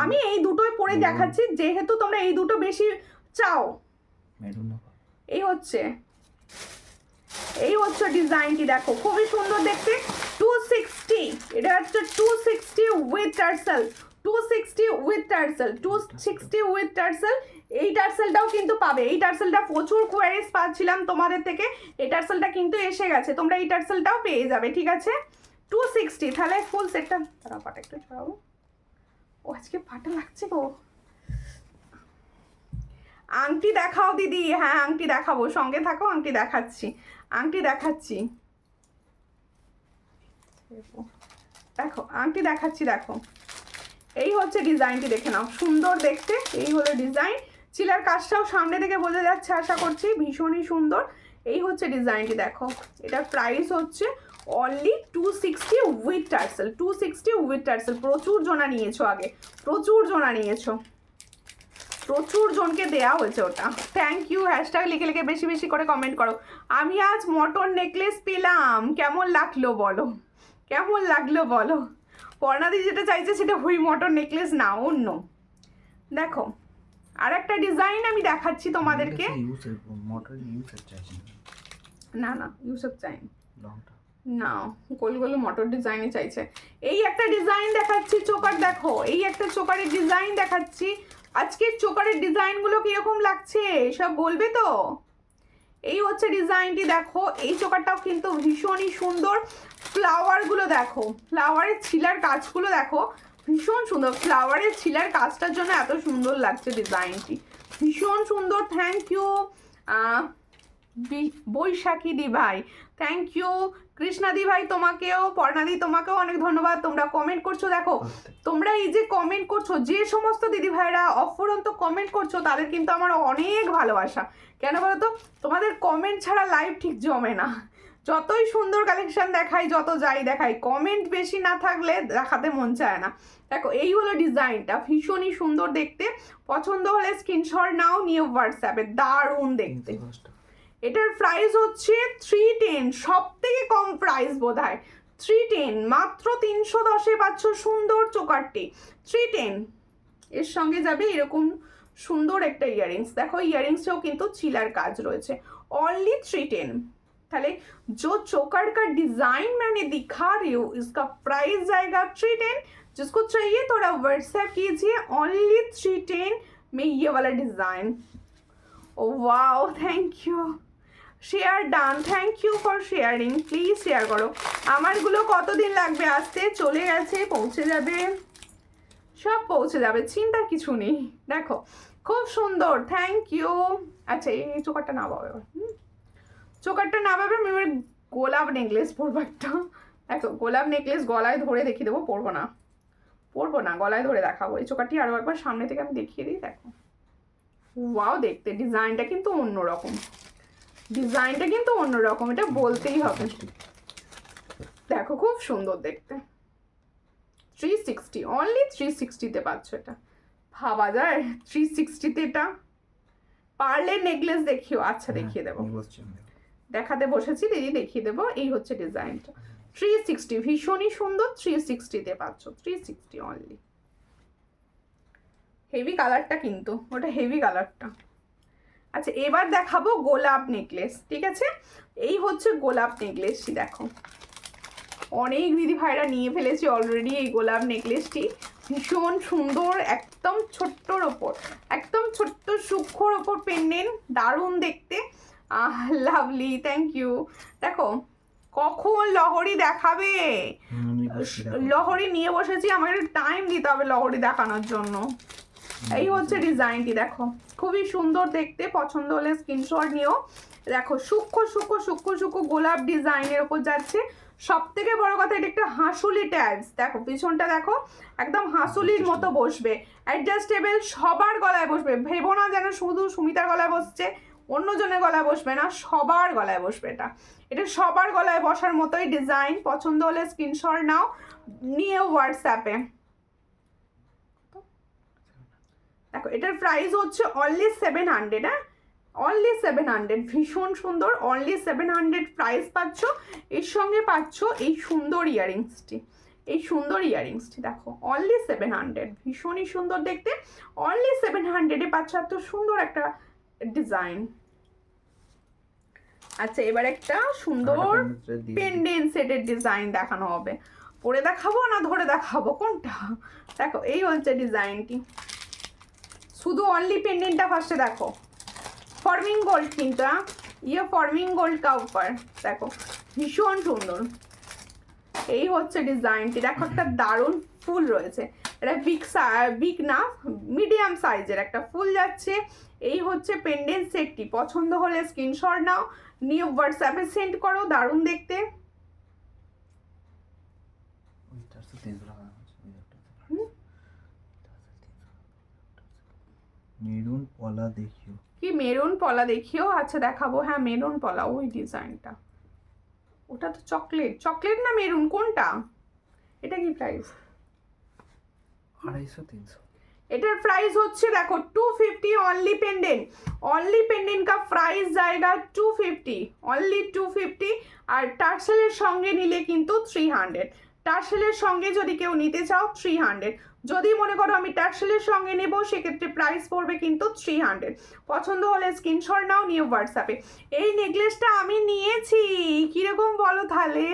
আমি এই দুটোই পরে দেখাচ্ছি, যেহেতু তোমরা এই দুটো বেশি চাও। মেরুন না। এই হচ্ছে ডিজাইনটি, দেখো খুবই সুন্দর দেখতে। 260, এটা হচ্ছে 260 with tassel, 260 with tassel, 260 with tassel. এই টার্সেলটাও কিন্তু পাবে। এই টার্সেলটা প্রচুর কোয়ারিজ পাচ্ছিলাম তোমাদের থেকে, এই টার্সেলটা কিন্তু এসে গেছে, তোমরা এই টার্সেলটাও পেয়ে যাবে, ঠিক আছে? 260, তাহলে ফুল সেটটা, তারা পাটা একটু ছড়াবো। ও আজকে পাটা লাগছে গো। আংটি দেখাও দিদি। হ্যাঁ, আংটি দেখাবো, সঙ্গে থাকো, আংটি দেখাচ্ছি, আংটি দেখাচ্ছি। দেখো আংটি দেখাচ্ছি, দেখো এই হচ্ছে ডিজাইনটি, দেখে নাও, সুন্দর দেখতে। এই হলো ডিজাইন, চিলার কাজটাও সামনে থেকে বোঝা যাচ্ছে আশা করছি, ভীষণই সুন্দর। এই হচ্ছে ডিজাইনটি, দেখো এটার প্রাইস হচ্ছে only 260 with tassel, 260 with tassel. প্রচুর জনা নিয়েছো, আগে প্রচুর জনা নিয়েছো, প্রচুর জনকে দেয়া হয়েছে ওটা। থ্যাংক ইউ, হ্যাশট্যাগ লিখে লিখে বেশি বেশি করে কমেন্ট করো। আমি আজ মটন নেকলেস পেলাম, কেমন লাগলো বলো, কেমন লাগলো বলো। পর্ণাদি যেটা চাইছে সেটা হুই মটন নেকলেস না, অন্য। দেখো আর একটা ডিজাইন আমি দেখাচ্ছি তোমাদেরকে। মোটর ইউসের চাইছি না না, ইউসেফ চাই লংটা না, গোল গোল মটর ডিজাইনই চাইছে। এই একটা ডিজাইন দেখাচ্ছি, চোকার দেখো, এই একটা চোকারের ডিজাইন দেখাচ্ছি। আজকের চোকারের ডিজাইনগুলো কিরকম লাগছে সব বলবে তো? এই হচ্ছে ডিজাইনটি, দেখো এই চোকারটাও কিন্তু ভীষণই সুন্দর। ফ্লাওয়ারগুলো দেখো, ফ্লাওয়ারের ছিলার কাজগুলো দেখো, ভীষণ সুন্দর। ফ্লাওয়ারের ছিলার কাজটার জন্য এত সুন্দর লাগছে ডিজাইনটি, ভীষণ সুন্দর। থ্যাংক ইউ বৈশাখী দি ভাই, থ্যাংক ইউ। কৃষ্ণাদি ভাই তোমাকেও, পর্ণাদি তোমাকেও অনেক ধন্যবাদ, তোমরা কমেন্ট করছো। দেখো তোমরা এই যে কমেন্ট করছো, যে সমস্ত দিদি ভাইরা অফুরন্ত কমেন্ট করছো, তাদের কিন্তু আমার অনেক ভালোবাসা। কেন বলো তো? তোমাদের কমেন্ট ছাড়া লাইভ ঠিক জমে না। যতই সুন্দর কালেকশন দেখাই, যত যাই দেখাই, কমেন্ট বেশি না থাকলে দেখাতে মন চায় না। দেখো এই হলো ডিজাইনটা, ভীষণই সুন্দর দেখতে। পছন্দ হলে স্ক্রিনশট নাও, নিয়ে হোয়াটসঅ্যাপে, দারুণ দেখতে। এটার প্রাইস হচ্ছে 310, সব থেকে কম প্রাইস বোধ হয় 310, মাত্র 310-এ পাচ্ছ সুন্দর চোকারটি, 310। এর সঙ্গে যাবে এরকম সুন্দর একটা ইয়ারিংস, দেখো ইয়ারিংসেও কিন্তু চিলার কাজ রয়েছে, অনলি 310। তাহলে जो चोकर का डिजाइन मैंने दिखा रही हूँ, इसका प्राइस जाएगा 310। जिसको चाहिए थोड़ा व्हाट्सएप कीजिए, ओनली 310 में ये वाला design. Oh wow, thank you. Share done, thank you for sharing, please share করো। আমারগুলো কতদিন লাগবে আসতে? চলে গেছে, পৌঁছে যাবে, সব পৌঁছে যাবে, চিন্তার কিছু নেই। দেখো খুব সুন্দর, থ্যাংক ইউ। আচ্ছা এই চোকারটা না পাবে, চোকারটা না পাবে, আমি এবার গোলাপ নেকলেস পরবো একটা। দেখো গোলাপ নেকলেস গলায় ধরে দেখিয়ে দেবো, পরবো না, পরবো না, গলায় ধরে দেখাবো। এই চোকারটি আরও একবার সামনে থেকে আমি দেখিয়ে দিই, দেখো ওয়াও দেখতে, ডিজাইনটা কিন্তু অন্যরকম, ডিজাইনটা কিন্তু অন্যরকম, এটা বলতেই হবে। দেখো খুব সুন্দর দেখতে, 360, অনলি 360-তে পাচ্ছ এটা। ভাবা যায় 360-তে এটা। পার্লের নেকলেস দেখিও, আচ্ছা দেখিয়ে দেবো, দেখাতে বসেছি দিদি, দেখিয়ে দেবো। এই হচ্ছে ডিজাইনটা, 360, ভীষণই সুন্দর, 360-তে পাচ্ছ, 360 অনলি। হেভি কালারটা কিন্তু, ওটা হেভি কালারটা। আচ্ছা এবার দেখাবো গোলাপ নেকলেস, ঠিক আছে? এই হচ্ছে গোলাপ নেকলেসটি, দেখো অনেক দিদি ভাইরা নিয়ে ফেলেছি অলরেডি এই গোলাপ নেকলেসটি, ভীষণ সুন্দর, একদম ছোট্টর ওপর, একদম ছোট্ট সূক্ষ্মর ওপর পেন্ডেন্ট, দারুণ দেখতে, লাভলি, থ্যাংক ইউ। দেখো কখন লহরি দেখাবে? লহরি নিয়ে বসেছি, আমাকে টাইম দিতে হবে লহরি দেখানোর জন্য। এই হচ্ছে ডিজাইনটি, দেখো খুবই সুন্দর দেখতে, পছন্দ হলে স্ক্রিনশট নিও। দেখো সূক্ষ্ম সূক্ষ্ম সূক্ষ্ম সূক্ষ্ম গোলাপ ডিজাইনের ওপর যাচ্ছে, সব থেকে বড় কথা এটা একটা হাঁসুলি ট্যাগস, দেখো পিছনটা দেখো একদম হাঁসুলির মতো বসবে, অ্যাডজাস্টেবল, সবার গলায় বসবে। ভেবো না যেন শুধু সুমিতার গলায় বসছে, অন্যজনের গলায় বসবে না, সবার গলায় বসবে। এটা সবার গলায় বসার মতোই ডিজাইন। পছন্দ হলে স্ক্রিনশট নাও, নিয়ে হোয়াটসঅ্যাপে। দেখো এটার প্রাইস হচ্ছে অনলি 700, হ্যাঁ অনলি 700, ভীষণ সুন্দর, অনলি 700 প্রাইস পাচ্ছ। এর সঙ্গে পাচ্ছ এই সুন্দর ইয়ারিংসটি, এই সুন্দর ইয়ারিংসটি দেখো অনলি 700, ভীষণই সুন্দর দেখতে, অনলি 700-এ পাচ্ছ এত সুন্দর একটা ডিজাইন। আচ্ছা এবার একটা সুন্দর পেন্ডেন্ট সেটের ডিজাইন দেখানো হবে। পরে দেখাবো না ধরে দেখাবো কোনটা? দেখো এই হচ্ছে ডিজাইনটি, শুধু অনলি পেন্ডেন্টটা ফার্স্টে দেখো, ফর্মিং গোল্ড কিন্তু ফর্মিং গোল্ড কা উপর দেখো, ভীষণ সুন্দর। এই হচ্ছে ডিজাইনটি, দেখো একটা দারুণ ফুল রয়েছে, এটা বিগ না মিডিয়াম সাইজের একটা ফুল যাচ্ছে। এই হচ্ছে পেন্ডেন্ট সেটটি, পছন্দ হলে স্ক্রিনশট নাও, নিয়ে হোয়াটসঅ্যাপে সেন্ড করো, দারুণ দেখতে। মেরুন পলা দেখিও, কি মেরুন পলা দেখিও? আচ্ছা দেখাবো, হ্যাঁ মেরুন পলা, ওই ডিজাইনটা, ওটা তো চকলেট, চকলেট না মেরুন কোনটা? এটা কি প্রাইস? 250-300। এটার প্রাইস হচ্ছে দেখো 250, অনলি পেন্ডেন্ট, অনলি পেন্ডেন্ট का प्राइस जाएगा 250, অনলি 250। আর টার্সেলের সঙ্গে নিলে কিন্তু 300, টার্সেলের সঙ্গে যদি কেউ নিতে চাও 300, যদি মনে করো আমি টার্সেলের সঙ্গে নেব সেক্ষেত্রে প্রাইস পড়বে কিন্তু 300। পছন্দ হলে স্ক্রিনশট নাও, নিয়ে হোয়াটসঅ্যাপে। এই নেকলেসটা আমি নিয়েছি, কীরকম বলো তাহলে?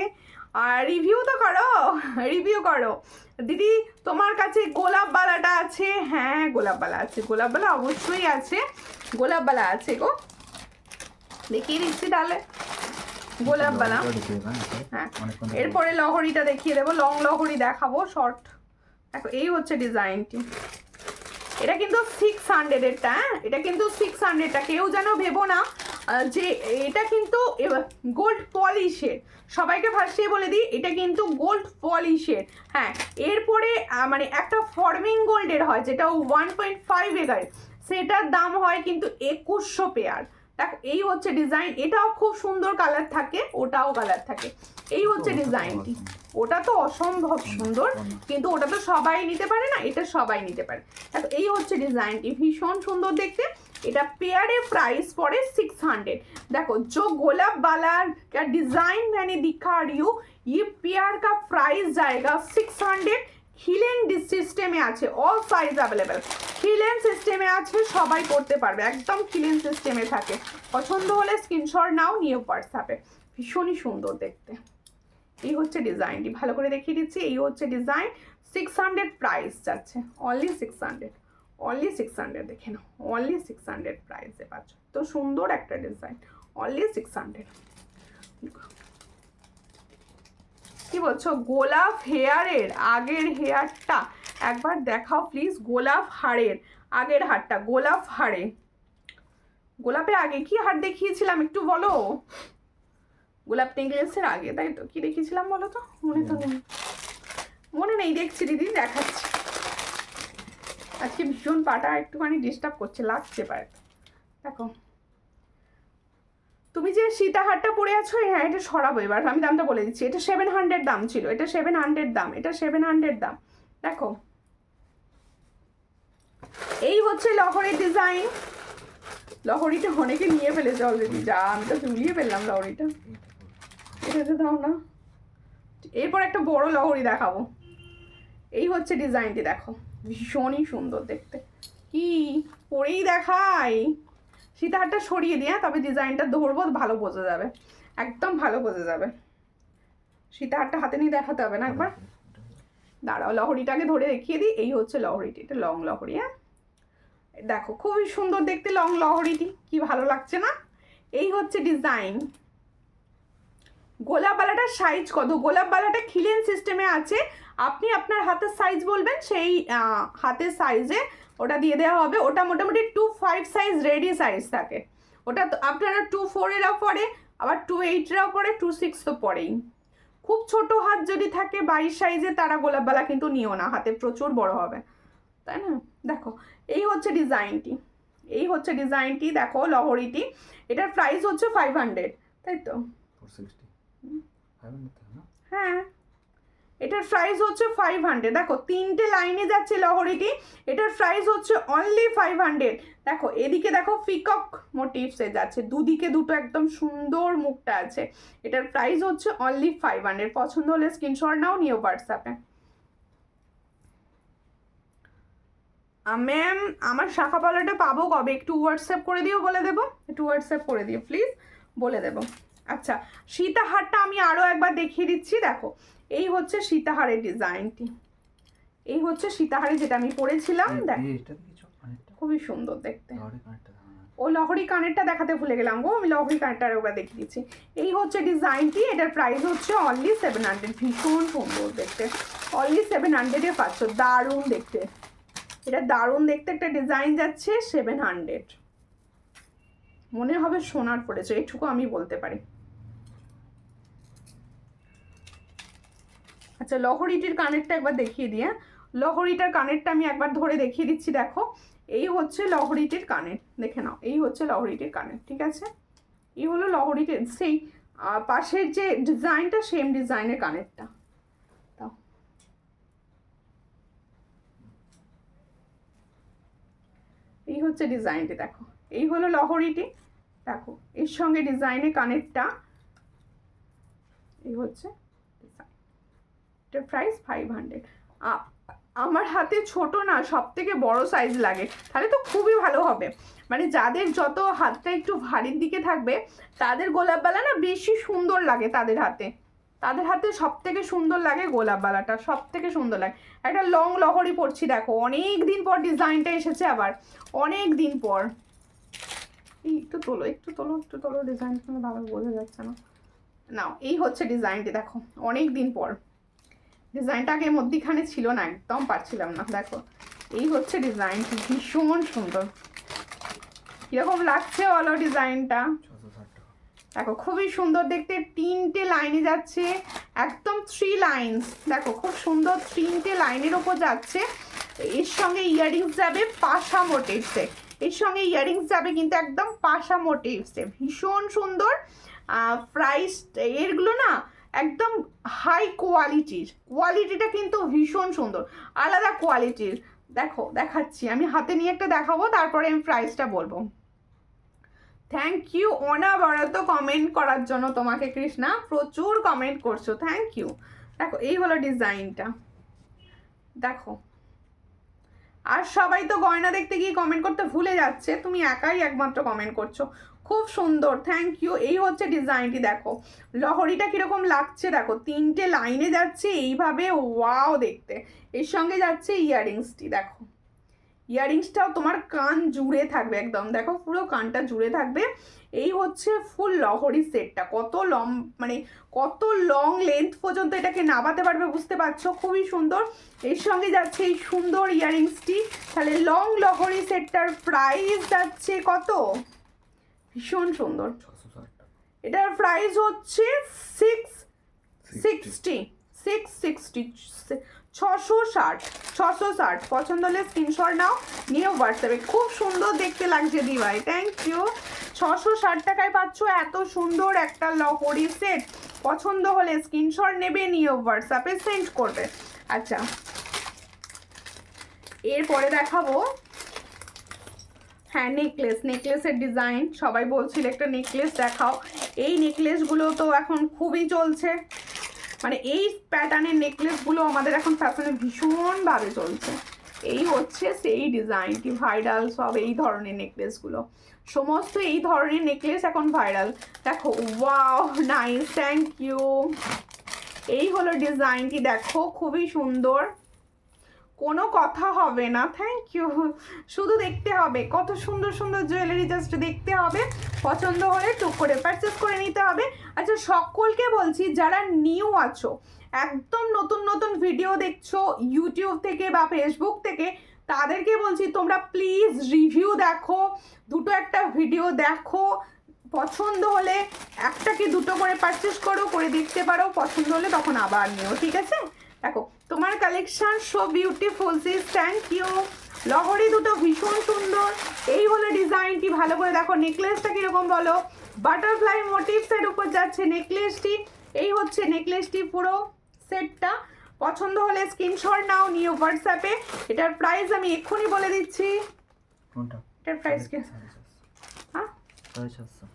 আর রিভিউ তো করো, রিভিউ করো। দিদি তোমার কাছে গোলাপবালাটা আছে? হ্যাঁ গোলাপবালা আছে, গোলাপবালা অবশ্যই আছে, গোলাপবালা আছে গো, দেখিয়ে দিচ্ছি তাহলে গোলাপবালা। হ্যাঁ এরপরে লহরিটা দেখিয়ে দেবো, লং লহরি দেখাবো, শর্ট। দেখো এই হচ্ছে ডিজাইনটি, এটা কিন্তু 600-এরটা, হ্যাঁ এটা কিন্তু 600-টা, কেউ যেন ভেবো না যে এটা কিন্তু গোল্ড পলিশের। সবাইকে ফার্স্টেই বলে দিই এটা কিন্তু গোল্ড পলিশের। হ্যাঁ এরপরে মানে একটা ফর্মিং গোল্ডের হয় যেটা 1.5 এগার, সেটার দাম হয় কিন্তু 2100 পেয়ার। দেখো এই হচ্ছে ডিজাইন, এটাও খুব সুন্দর কালার থাকে, ওটাও কালার থাকে। এই হচ্ছে ডিজাইনটি, ওটা তো অসম্ভব সুন্দর, কিন্তু ওটা তো সবাই নিতে পারে না, এটা সবাই নিতে পারে। দেখো এই হচ্ছে ডিজাইনটি, ভীষণ সুন্দর দেখতে। এটা পেয়ারে প্রাइस पड़े 600। देखो जो गोलाप वाला का डिजाइन मैंने दिखा रही हूँ, ये पेयर का प्राइस जाएगा 600। হিলেন সিস্টেমে আছে, অল সাইজ অ্যাভেলেবেল, হিলেন সিস্টেমে আছে, সবাই করতে পারবে, একদম হিলেন সিস্টেমে থাকে। পছন্দ হলে স্ক্রিনশট নাও, নিয়ে হোয়াটসঅ্যাপে। ভীষণই সুন্দর দেখতে। এই হচ্ছে ডিজাইনটি, ভালো করে দেখিয়ে দিচ্ছি। এই হচ্ছে ডিজাইন, 600 প্রাইস যাচ্ছে, অনলি 600, অনলি 600 দেখে নাও, অনলি 600 প্রাইসে পাচ্ছ। তো সুন্দর একটা ডিজাইন, অনলি 600। কি বলছো? গোলাপ হেয়ারের আগের হেয়ারটা একবার দেখাও প্লিজ, গোলাপ হাড়ের আগের হাড়টা, গোলাপ হাড়ে, গোলাপের আগে কি হাড় দেখিয়েছিলাম একটু বলো? গোলাপ নেকলেসের আগে, তাই তো? কি দেখিয়েছিলাম বলো তো, মনে তো নেই, মনে নেই, দেখছি দিদি দেখাচ্ছি। আজকে ভীষণ পাটা একটুখানি ডিস্টার্ব করছে, লাগছে পায়ে। দেখো তুমি যে সীতাহারটা পরে আছো, হ্যাঁ এটা সরাবো এবার, আমি দামটা বলে দিচ্ছি। এটা 700 দাম ছিল, এটা 700 দাম, এটা 700 দাম। দেখো এই হচ্ছে লহরের ডিজাইন। লহরিটা অনেকে নিয়ে ফেলেছে অলরেডি, যা আমি তো ঝুলিয়ে ফেললাম লহরিটা, এটাতে দাও না। এরপর একটা বড় লহরি দেখাবো। এই হচ্ছে ডিজাইনটি, দেখো ভীষণই সুন্দর দেখতে। কি পরেই দেখাই, সীতাহারটা সরিয়ে দিয়ে, তবে ডিজাইনটা ধরবো, ভালো বোঝা যাবে, একদম ভালো বোঝা যাবে। সীতাহারটা হাতে নিয়ে দেখাতে হবে না একবার, দাঁড়াও লহরিটাকে ধরে দেখিয়ে দিই। এই হচ্ছে লহরিটি, এটা লং লহরি। হ্যাঁ দেখো খুবই সুন্দর দেখতে লং লহরিটি, কি ভালো লাগছে না? এই হচ্ছে ডিজাইন। গোলাপবালাটার সাইজ কত? গোলাপবালাটা খিলেন সিস্টেমে আছে, আপনি আপনার হাতের সাইজ বলবেন, সেই হাতের সাইজে ওটা দিয়ে দেওয়া হবে। ওটা মোটামুটি 2.5 সাইজ রেডি সাইজ থাকে, ওটা তো আপনারা 2.4-এরাও পড়ে, আবার 2.8-এরাও পড়ে, 2.6 তো পড়েই। খুব ছোট হাত যদি থাকে 22 সাইজে তারা গোলাপবালা কিন্তু নিও না, হাতে প্রচুর বড় হবে, তাই না? দেখো এই হচ্ছে ডিজাইনটি, এই হচ্ছে ডিজাইনটি, দেখো লহরিটি। এটার প্রাইস হচ্ছে 500, তাই তো? 460 500 না? হ্যাঁ, এটার প্রাইস হচ্ছে 500। দেখো 3টে লাইনে যাচ্ছে লহরিটি, এটার প্রাইস হচ্ছে অনলি 500। দেখো এদিকে দেখো পিকক মোটিভসে যাচ্ছে, দুদিকে দুটো একদম সুন্দর মুখটা আছে। এটার প্রাইস হচ্ছে অনলি 500। পছন্দ হলে স্ক্রিনশট নাও, নিও হোয়াটসঅ্যাপে। ম্যাম আমার শাখা পলাটা পাবো কবে? একটু হোয়াটসঅ্যাপ করে দিও, বলে দেবো। একটু হোয়াটসঅ্যাপ করে দিও প্লিজ, বলে দেবো। আচ্ছা, সীতাহারটা আমি আরও একবার দেখিয়ে দিচ্ছি। দেখো এই হচ্ছে সীতাহারের ডিজাইনটি, এই হচ্ছে সীতাহারে যেটা আমি পরেছিলাম। দেখ এটা কিছু কানেরটা খুবই সুন্দর দেখতে। লহরি কানেরটা। ও লহরি কানেরটা দেখাতে ভুলে গেলাম গো, আমি লহরি কানেরটা একবার দেখিয়ে দিচ্ছি। এই হচ্ছে ডিজাইনটি, এটার প্রাইস হচ্ছে অনলি 700। ভীষণ সুন্দর দেখতে, অনলি 700-এ পাচ্ছ। দারুণ দেখতে, এটা দারুণ দেখতে একটা ডিজাইন যাচ্ছে 700। মনে হবে সোনার পড়েছে, এইটুকু আমি বলতে পারি। আচ্ছা লহরিটির কানেরটা একবার দেখিয়ে দিয়ে, লহরিটার কানেরটা আমি একবার ধরে দেখিয়ে দিচ্ছি। দেখো এই হচ্ছে লহরিটির কানের, দেখে নাও, এই হচ্ছে লহরিটির কানের, ঠিক আছে? এই হলো লহরিটির সেই পাশের যে ডিজাইনটা, সেম ডিজাইনের কানেরটা। তাও এই হচ্ছে ডিজাইনটি, দেখো এই হলো লহরিটি। দেখো এর সঙ্গে ডিজাইনের কানেরটা, এই হচ্ছে ডিজাইন। এটার প্রাইস 500। আমার হাতে ছোট না, সব থেকে বড় সাইজ লাগে, তাহলে তো খুবই ভালো হবে। মানে যাদের যত হাতটা একটু ভারীর দিকে থাকবে তাদের গোলাপবালা না বেশি সুন্দর লাগে, তাদের হাতে সব থেকে সুন্দর লাগে গোলাপবালাটা, সব থেকে সুন্দর লাগে। একটা লং লহরি পরছি, দেখো অনেক দিন পর ডিজাইনটা এসেছে, আবার অনেক দিন পর। একটু তোলো, একটু তোলো, একটু তোলো, ডিজাইনটা কোনো ভালো বোঝা যাচ্ছে না। নাও এই হচ্ছে ডিজাইনটি, দেখো অনেক দিন পর। ডিজাইনটা আগে মধ্যিখানে ছিল না, একদম পারছিলাম না। দেখো এই হচ্ছে ডিজাইনটি, ভীষণ সুন্দর। কিরকম লাগছে বলো ডিজাইনটা? 660 টাকা। দেখো খুবই সুন্দর দেখতে, 3টে লাইনে যাচ্ছে, একদম 3 লাইনস। দেখো খুব সুন্দর 3টে লাইনের ওপর যাচ্ছে। এর সঙ্গে ইয়াররিংস যাবে পাশা মোটিভসে, এর সঙ্গে ইয়াররিংস যাবে কিন্তু একদম পাশা মোটিভসে, ভীষণ সুন্দর। প্রাইস এরগুলো না একদম হাই কোয়ালিটির, কোয়ালিটিটা কিন্তু ভীষণ সুন্দর, আলাদা কোয়ালিটির। দেখো দেখাচ্ছি, আমি হাতে নিয়ে একটা দেখাবো, তারপরে আমি প্রাইসটা বলবো। থ্যাংক ইউ অনাবরত কমেন্ট করার জন্য তোমাকে কৃষ্ণা, প্রচুর কমেন্ট করছো, থ্যাংক ইউ। দেখো এই হলো ডিজাইনটা, দেখো। আর সবাই তো গয়না দেখতে গিয়ে কমেন্ট করতে ভুলে যাচ্ছে, তুমি একাই একমাত্র কমেন্ট করছো, খুব সুন্দর, থ্যাংক ইউ। এই হচ্ছে ডিজাইনটি, দেখো লহরিটা কিরকম লাগছে, দেখো 3টে লাইনে যাচ্ছে এইভাবে, ওয়াও দেখতে। এর সঙ্গে যাচ্ছে ইয়াররিংসটি, দেখো ইয়াররিংসটাও তোমার কান জুড়ে থাকবে একদম, দেখো পুরো কানটা জুড়ে থাকবে। এই হচ্ছে ফুল লহরি সেটটা, কত লং, মানে কত লং লেন্থ পর্যন্ত এটাকে নামাতে পারবে বুঝতে পারছো, খুবই সুন্দর। এর সঙ্গে যাচ্ছে এই সুন্দর ইয়াররিংসটি। তাহলে লং লহরি সেটটার প্রাইস যাচ্ছে কত? ভীষণ সুন্দর, 660 টাকা। এটার প্রাইস হচ্ছে 660। 660 পছন্দ হলে স্ক্রিনশট নাও, নিয়ে হোয়াটসঅ্যাপে। খুব সুন্দর দেখতে লাগছে দিভাই, থ্যাংক ইউ। 660 টাকায় পাচ্ছ এত সুন্দর একটা লহরি সেট। পছন্দ হলে স্ক্রিনশট নেবে, নিয়ে হোয়াটসঅ্যাপে সেন্ড করবে। আচ্ছা এরপরে দেখাবো, হ্যাঁ নেকলেসের ডিজাইন। সবাই বলছিল একটা নেকলেস দেখাও, এই নেকলেসগুলো তো এখন খুবই চলছে, মানে এই প্যাটার্নের নেকলেসগুলো আমাদের এখন ফ্যাশনে ভীষণভাবে চলছে। এই হচ্ছে সেই ডিজাইনটি, ভাইরাল সব এই ধরনের নেকলেসগুলো, সমস্ত এই ধরনের নেকলেস এখন ভাইরাল। দেখো ওয়াও নাইস, থ্যাংক ইউ। এই হলো ডিজাইনটি, দেখো খুবই সুন্দর, কোনো কথা হবে না, থ্যাংক ইউ। শুধু দেখতে হবে, কত সুন্দর সুন্দর জুয়েলারি, জাস্ট দেখতে হবে, পছন্দ হলে টুক করে পারচেস করে নিতে হবে। আচ্ছা সকলকে বলছি যারা নিউ আছো, একদম নতুন নতুন ভিডিও দেখছো ইউটিউব থেকে বা ফেসবুক থেকে, তাদেরকে বলছি তোমরা প্লিজ রিভিউ দেখো, দুটো একটা ভিডিও দেখো, পছন্দ হলে একটা কি দুটো করে পারচেস করো, করে দেখতে পারো, পছন্দ হলে তখন আবার নিও, ঠিক আছে? দেখো তোমার collection so beautiful sis, thank you. লহরি দুটো ভীষণ সুন্দর। এই হলো ডিজাইনটি, ভালো করে দেখো। নেকলেসটা কিরকম বলো, বাটারফ্লাই মোটিভসের উপর যাচ্ছে নেকলেসটি। এই হচ্ছে নেকলেসটি পুরো সেটটা। পছন্দ হলে স্ক্রিনশট নাও, নিও হোয়াটসঅ্যাপে। এটার প্রাইস আমি এক্ষুনি বলে দিচ্ছি। কোনটা? এটার প্রাইস কি? হ্যাঁ 750।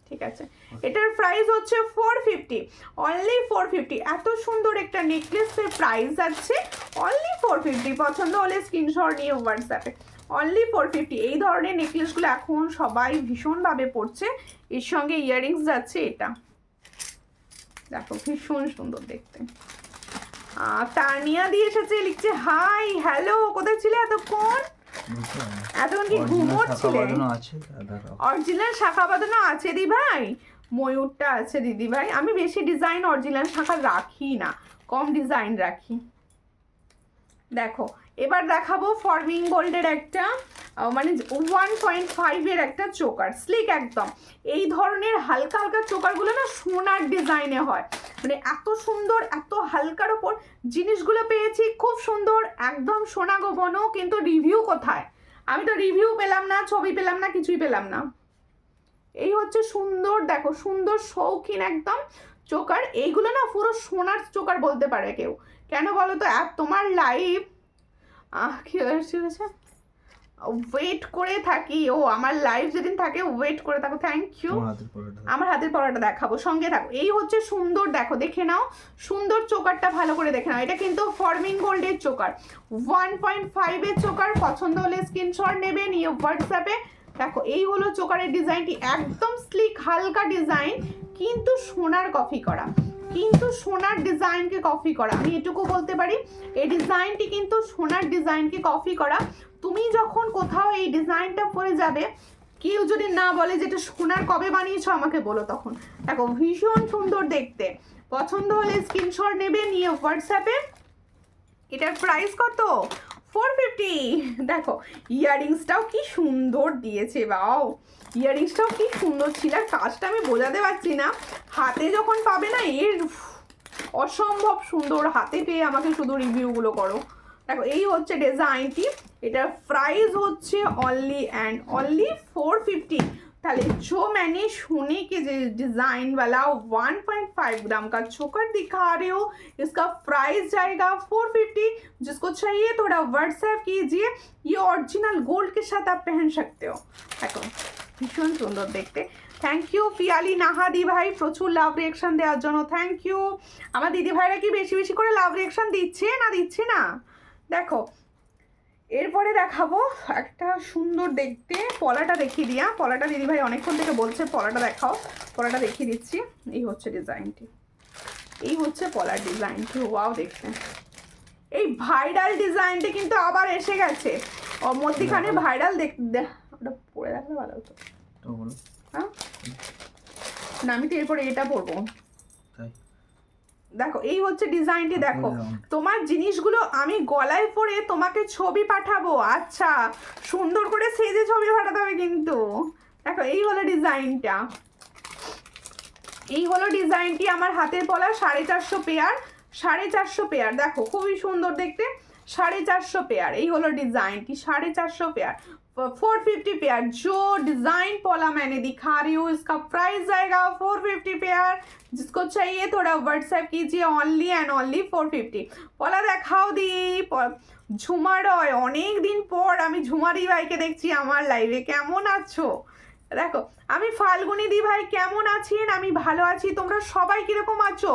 ঠিক আছে, এটার প্রাইস হচ্ছে 450, অনলি 450। এত সুন্দর একটা নেকলেসের প্রাইস আছে অনলি 450। পছন্দ হলে স্ক্রিনশট নিয়ে হোয়াটসঅ্যাপে, অনলি 450। এই ধরনের নেকলেসগুলো এখন সবাই ভীষণভাবে পড়ছে। এর সঙ্গে ইয়াররিংস যাচ্ছে, এটা দেখো ভীষণ সুন্দর দেখতে। তানিয়া দিয়ে এসেছে, লিখছে হাই হ্যালো, কোথায় ছিলে এতক্ষণ? এতক্ষণ কি ঘুমোচ্ছিলে? অরিজিনাল শাখা বাঁধানো আছে দি ভাই, ময়ূরটা আছে দিদি ভাই। আমি বেশি ডিজাইন অরিজিনাল শাখা রাখি না, কম ডিজাইন রাখি। দেখো এবার দেখাবো ফরমিং গোল্ডের একটা মানে 1.5 একটা চোকার, স্লিক একদম। এই ধরনের হালকা হালকা চোকারগুলো না সোনার ডিজাইনে হয়, মানে এত সুন্দর, এত হালকার ওপর জিনিসগুলো পেয়েছি, খুব সুন্দর একদম সোনা গো বনো। কিন্তু রিভিউ কোথায়? আমি তো রিভিউ পেলাম না, ছবি পেলাম না, কিছুই পেলাম না। এই হচ্ছে সুন্দর, দেখো সুন্দর শৌখিন একদম চোকার। এইগুলো না পুরো সোনার চোকার বলতে পারে কেউ। কেন বলো তো, তোমার লাইভ কি হয়েছে, ওয়েট করে থাকি। ও আমার লাইভ যেদিন থাকে ওয়েট করে থাকো, থ্যাংক ইউ। আমার হাতের পরাটা দেখাবো, সঙ্গে থাকো। এই হচ্ছে সুন্দর, দেখো দেখে নাও সুন্দর চোকারটা, ভালো করে দেখে নাও। এটা কিন্তু ফরমিং গোল্ডের চোকার, 1.5 এর চোকার। পছন্দ হলে স্ক্রিনশট নেবে, নিয়ে হোয়াটসঅ্যাপে। দেখো এই হলো চোকারের ডিজাইনটি, একদম স্লিক হালকা ডিজাইন, কিন্তু সোনার কপি করা, কিন্তু সোনার ডিজাইনকে কপি করা। আমি এটুকু বলতে পারি, এই ডিজাইনটি কিন্তু সোনার ডিজাইনকে কপি করা। তুমি যখন কোথাও এই ডিজাইনটা পরে যাবে, কেউ যদি না বলে যেটা সোনার কবে বানিয়েছো আমাকে বলো তখন। দেখো ভীষণ সুন্দর দেখতে। পছন্দ হলে স্ক্রিনশট নেবে, নিয়ে হোয়াটসঅ্যাপে। এটার প্রাইস কত? 450। দেখো ইয়াররিংসটাও কি সুন্দর দিয়েছে, বাও ইয়াররিংসটাও কি সুন্দর ছিল। আর কাজটা আমি বোঝাতে পারছি না, হাতে যখন পাবে না এর অসম্ভব সুন্দর। হাতে পেয়ে আমাকে শুধু রিভিউগুলো করো। দেখো এই হচ্ছে ডিজাইনটি, এটার প্রাইস হচ্ছে অনলি অ্যান্ড অনলি 450। ताले जो मैंने सोने के डिज़ाइन वाला 1.5 ग्राम का चोकर दिखा रहे हो, इसका प्राइस जाएगा 450। जिसको चाहिए थोड़ा व्हाट्सएप कीजिए, ये ओरिजिनल गोल्ड के साथ आप पहन सकते हो। देखो भीषण सुंदर देखते। थैंक यू पियाली नाहा दी भाई, प्रचुर लाभ रिएक्शन देওয়ার জন্য थैंक यू। আমার দিদি ভাইরা কি বেশি বেশি করে লাভ রিয়েকশন দিচ্ছে না? দেখো এরপরে দেখাবো একটা সুন্দর দেখতে পলাটা দেখিয়ে দিয়া। পলাটা দিদিভাই অনেকক্ষণ থেকে বলছে পলাটা দেখাও, পলাটা দেখিয়ে দিচ্ছি। এই হচ্ছে ডিজাইনটি, এই হচ্ছে পলার ডিজাইনটি। ওয়াও দেখতে, এই ভাইরাল ডিজাইনটি কিন্তু আবার এসে গেছে। মধ্যখানে ভাইরাল ওটা পরে রাখলে ভালো হতো। হ্যাঁ না, আমি তো এরপরে এটা পরবো। দেখো এই হচ্ছে ডিজাইনটি। দেখো তোমার জিনিসগুলো আমি গলায় পরে তোমাকে ছবি পাঠাবো। আচ্ছা সুন্দর করে সেজে ছবি পাঠাতে হবে কিন্তু। দেখো এই হলো ডিজাইনটা, এই হলো ডিজাইনটি। আমার হাতের পলা 450 পেয়ার, 450 পেয়ার। দেখো খুবই সুন্দর দেখতে, 450 পেয়ার। এই হলো ডিজাইনটি, 450 पेयर, 450 पेयर। जो डिजाइन पॉला मैंने दिखा रही हूँ इसका प्राइस जाएगा 450 पेयर। जिसको चाहिए थोड़ा व्हाट्सएप कीजिए, ओनली एंड ओनली 450। पॉला देखाओ दी ঝুমা রয়, অনেক দিন পর আমি ঝুমারি ভাইকে দেখছি আমার লাইভে। কেমন আছো? দেখো আমি ফাল্গুনি দি ভাই কেমন আছেন? আমি ভালো আছি, তোমরা সবাই কিরকম আছো?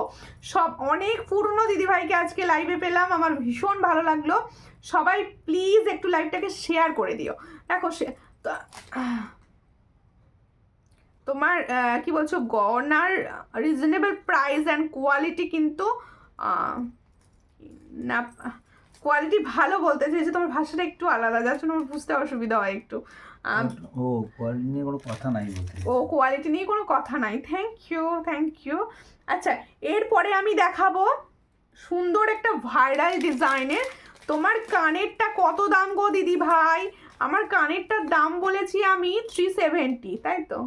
সব অনেক পুরনো দিদি ভাইকে আজকে লাইভে পেলাম, আমার ভীষণ ভালো লাগলো। সবাই প্লিজ একটু লাইভটাকে শেয়ার করে দিও। দেখো তোমার কি বলছো, গয়নার রিজনেবল প্রাইস অ্যান্ড কোয়ালিটি কিন্তু না, কোয়ালিটি ভালো বলতে চাইছে, তোমার ভাষাটা একটু আলাদা, যার জন্য আমার বুঝতে অসুবিধা হয় একটু। কোয়ালিটি নিয়ে কোনো কথা নাই বলতে। কোয়ালিটি নিয়ে কোনো কথা নাই। Thank you. আচ্ছা এরপরে আমি দেখাবো সুন্দর একটা ভাইরাল ডিজাইনের। তোমার কানেরটা কত দাম গো দিদি ভাই? আমার কানেরটার দাম বলেছি আমি 370, তাই তো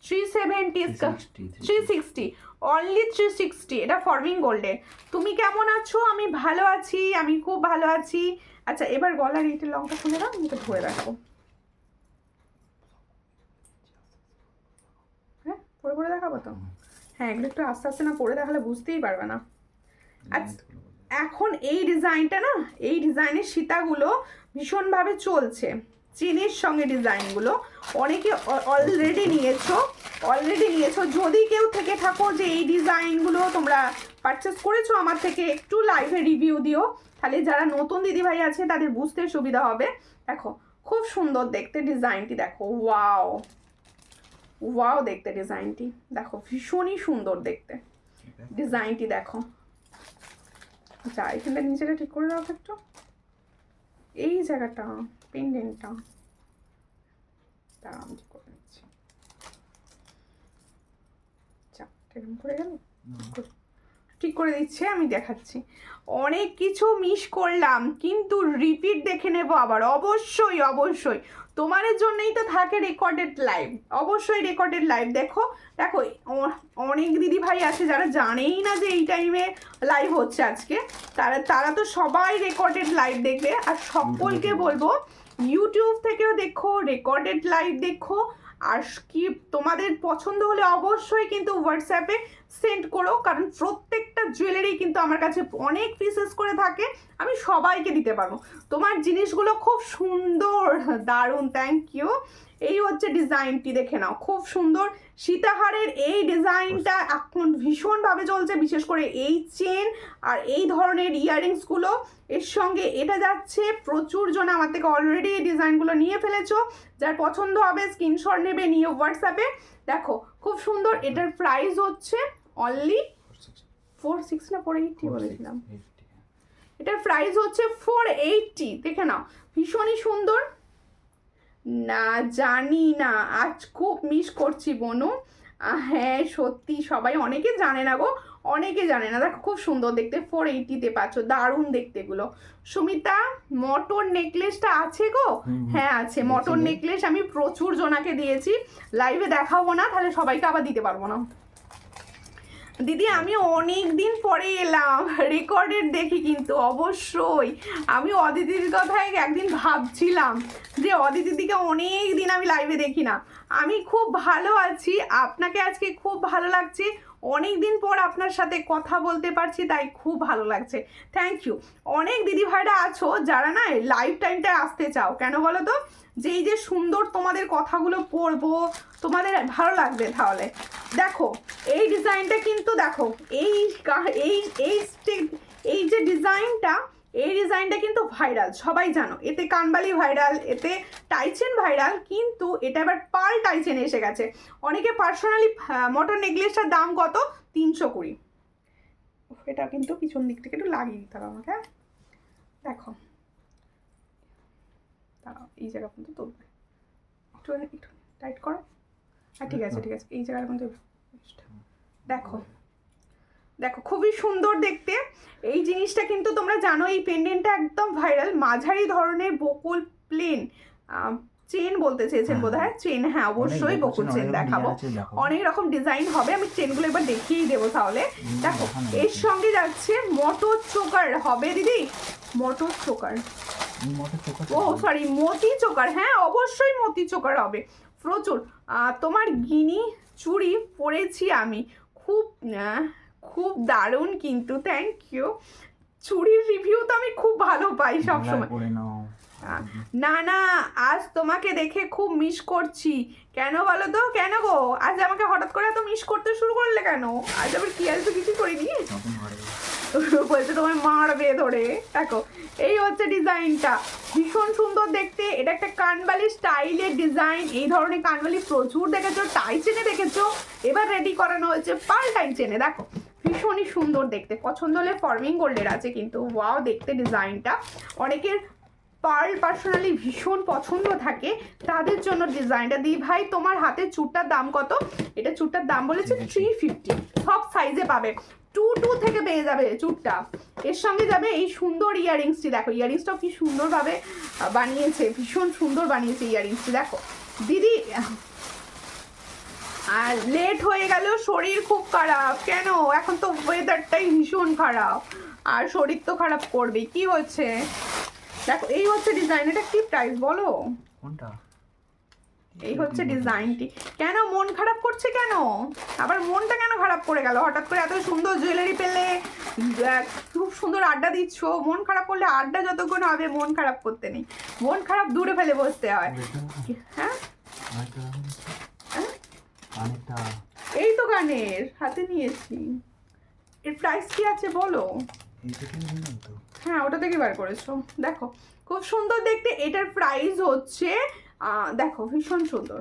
370 360 360 অনলি 360, এটা ফরমিং গোল্ডের। তুমি কেমন আছো? আমি ভালো আছি, আমি খুব ভালো আছি। আচ্ছা এবার গলার এইটা লংটা খুলে দাও, মুখে ধরে রাখবো। হ্যাঁ পরে পরে দেখাবো তো। হ্যাঁ এগুলো একটু আস্তে আস্তে না পরে দেখালে বুঝতেই পারবে না। আচ্ছা এখন এই ডিজাইনটা না, এই ডিজাইনের সীতাগুলো ভীষণভাবে চলছে, চেনের সঙ্গে ডিজাইনগুলো অনেকে অলরেডি নিয়েছো। যদি কেউ থেকে থাকো যে এই ডিজাইনগুলো তোমরা পারচেস করেছো আমার থেকে, একটু লাইভে রিভিউ দিও, তাহলে যারা নতুন দিদিভাই আছে তাদের বুঝতে সুবিধা হবে। দেখো খুব সুন্দর দেখতে ডিজাইনটি, দেখো ওয়াও ওয়াও দেখতে ডিজাইনটি, দেখো ভীষণই সুন্দর দেখতে ডিজাইনটি। দেখো আচ্ছা এখানটা নিচেটা ঠিক করে দাও একটু, এই জায়গাটা পেন্ডেন্টটা দাঁড়াও আমি ঠিক করে নিচ্ছি। এরকম করে গেল, ঠিক করে দিচ্ছে, আমি দেখাচ্ছি। অনেক কিছু মিস করলাম কিন্তু রিপিট দেখে নেব আবার, অবশ্যই অবশ্যই তোমাদের জন্যই তো থাকে রেকর্ডেড লাইভ, অবশ্যই রেকর্ডেড লাইভ। দেখো দেখো অনেক দিদি ভাই আছে যারা জানেই না যে এই টাইমে লাইভ হচ্ছে আজকে, তারা তো সবাই রেকর্ডেড লাইভ দেখবে। আর সকলকে বলবো ইউটিউব থেকেও দেখো, রেকর্ডেড লাইভ দেখো। আর কি তোমাদের পছন্দ হলে অবশ্যই কিন্তু হোয়াটসঅ্যাপে সেন্ড করো, কারণ প্রত্যেকটা জুয়েলারি কিন্তু আমার কাছে অনেক পিসেস করে থাকে, আমি সবাইকে দিতে পারবো। তোমার জিনিসগুলো খুব সুন্দর, দারুণ, থ্যাংক ইউ। এই হচ্ছে ডিজাইনটি, দেখে নাও খুব সুন্দর সীতাহারের এই ডিজাইনটা এখন ভীষণভাবে চলছে, বিশেষ করে এই চেন আর এই ধরনের ইয়াররিংসগুলো এর সঙ্গে এটা যাচ্ছে। প্রচুর জন আমার থেকে অলরেডি এই ডিজাইনগুলো নিয়ে ফেলেছো, যার পছন্দ হবে স্ক্রিনশট নেবে, নিয়ে হোয়াটসঅ্যাপে। দেখো খুব সুন্দর, এটার প্রাইস হচ্ছে অনলি 46 না 480 বলেছিলাম, এটার প্রাইস হচ্ছে 480। দেখে নাও ভীষণই সুন্দর। না জানি না, আজ খুব মিস করছি বনু। হ্যাঁ সত্যি সবাই অনেকে জানে না গো, অনেকে জানে না। দেখো খুব সুন্দর দেখতে, 480-তে পাচ্ছ, দারুণ দেখতে এগুলো। সুমিতা মটর নেকলেসটা আছে গো? হ্যাঁ আছে মটর নেকলেস, আমি প্রচুর জনাকে দিয়েছি, লাইভে দেখাবো না তাহলে সবাইকে আবার দিতে পারবো না। দিদি আমি অনেক দিন পরে এলাম, রেকর্ডেড দেখি কিন্তু অবশ্যই। আমি অদিতির কথায় একদিন ভাবছিলাম যে অদিতির দিকে অনেক দিন আমি লাইভে দেখি না। আমি খুব ভালো আছি, আপনাকে আজকে খুব ভালো লাগছে, অনেক দিন পর আপনার সাথে কথা বলতে পারছি, তাই খুব ভালো লাগছে, থ্যাংক ইউ। অনেক দিদি ভাইরা আছো যারা না লাইভ টাইমটায় আসতে চাও, কেন বলো তো? যে এই যে সুন্দর তোমাদের কথাগুলো পড়বো, তোমাদের ভালো লাগবে। তাহলে দেখো এই ডিজাইনটা কিন্তু দেখো, এই যে ডিজাইনটা, এই ডিজাইনটা কিন্তু ভাইরাল, সবাই জানো। এতে কানবালি ভাইরাল, এতে টাইচেন ভাইরাল, কিন্তু এটা এবার পার্ল টাইচেন এসে গেছে। অনেকে পার্সোনালি মটর নেকলেসটার দাম কত? 320। এটা কিন্তু পিছন দিক থেকে একটু লাগিয়ে দিতে হবে আমাকে। দেখো এই জায়গা পর্যন্ত তুলবে, একটু একটু টাইট করো। হ্যাঁ ঠিক আছে ঠিক আছে, এই জায়গার মধ্যে দেখো দেখো খুবই সুন্দর দেখতে এই জিনিসটা। কিন্তু তোমরা জানো এই পেন্ডেন্টটা একদম ভাইরাল, মাঝারি ধরনের বকুল প্লেন চেন বলতে চেয়েছেন বোধ হয়, চেন, হ্যাঁ অবশ্যই বকুল চেন দেখাবো, অনেক রকম ডিজাইন হবে, আমি চেনগুলো এবার দেখিয়েই দেবো। তাহলে দেখো এর সঙ্গে যাচ্ছে মটর চোকার হবে দিদি, মটর চোকার, ও সরি মতি চোকার, হ্যাঁ অবশ্যই মতি চোকার হবে প্রচুর। তোমার গিনি চুড়ি পরেছি আমি, খুব খুব দারুণ কিন্তু, থ্যাংক ইউ। চুড়ির রিভিউ তো আমি খুব ভালো পাই সবসময়। না না আজ তোমাকে দেখে খুব মিস করছি, কেন বলো তো? কেন গো আজ আমাকে হঠাৎ করে এত মিস করতে শুরু করলে কেন? আজ আবার কি আজ তো কিছু করিনি, বলছে তোমায় মারবে ধরে। দেখো এই হচ্ছে ডিজাইনটা, ভীষণ সুন্দর দেখতে। এটা একটা কানবালি স্টাইলের ডিজাইন, এই ধরনের কানবালি প্রচুর দেখেছো, টাই চেনে দেখেছো, এবার রেডি করানো হয়েছে পার্ল টাই চেনে। দেখো ভীষণই সুন্দর দেখতে, পছন্দ হলে ফর্মিং গোল্ডের আছে কিন্তু, ওয়াও দেখতে ডিজাইনটা। অনেকের পার্ল পার্সোনালি ভীষণ পছন্দ থাকে, তাদের জন্য ডিজাইনটা দিই। ভাই তোমার হাতের চুড়টার দাম কত? এটা চুড়টার দাম বলেছে 350, সব সাইজে পাবে, 2 থেকে পেয়ে যাবে চুড়টা। এর সঙ্গে যাবে এই সুন্দর ইয়াররিংসটি, দেখো ইয়াররিংসটাও কি সুন্দরভাবে বানিয়েছে, ভীষণ সুন্দর বানিয়েছে ইয়াররিংসটি। দেখো দিদি আর লেট হয়ে গেল, শরীর খুব খারাপ। কেন? এখন তো ওয়েদারটাই ভীষণ খারাপ, আর শরীর তো খারাপ করবে। কি হচ্ছে দেখো, এই হচ্ছে ডিজাইন। এটা কি প্রাইস বলো? কোনটা? এই হচ্ছে ডিজাইনটি। কেন মন খারাপ করছে কেন? আবার মনটা কেন খারাপ করে গেল হঠাৎ করে? এত সুন্দর জুয়েলারি পেলে, খুব সুন্দর আড্ডা দিচ্ছ, মন খারাপ করলে আড্ডা যতক্ষণ হবে, মন খারাপ করতে নেই। মন খারাপ দূরে ফেলে বসতে হয়। হ্যাঁ, অনেকটা এই তো গানের হাতে নিয়েছি। এর প্রাইস কি আছে বলো? হ্যাঁ, ওটা থেকে বার করেছো। দেখো খুব সুন্দর দেখতে। এটার প্রাইস হচ্ছে দেখো ভীষণ সুন্দর।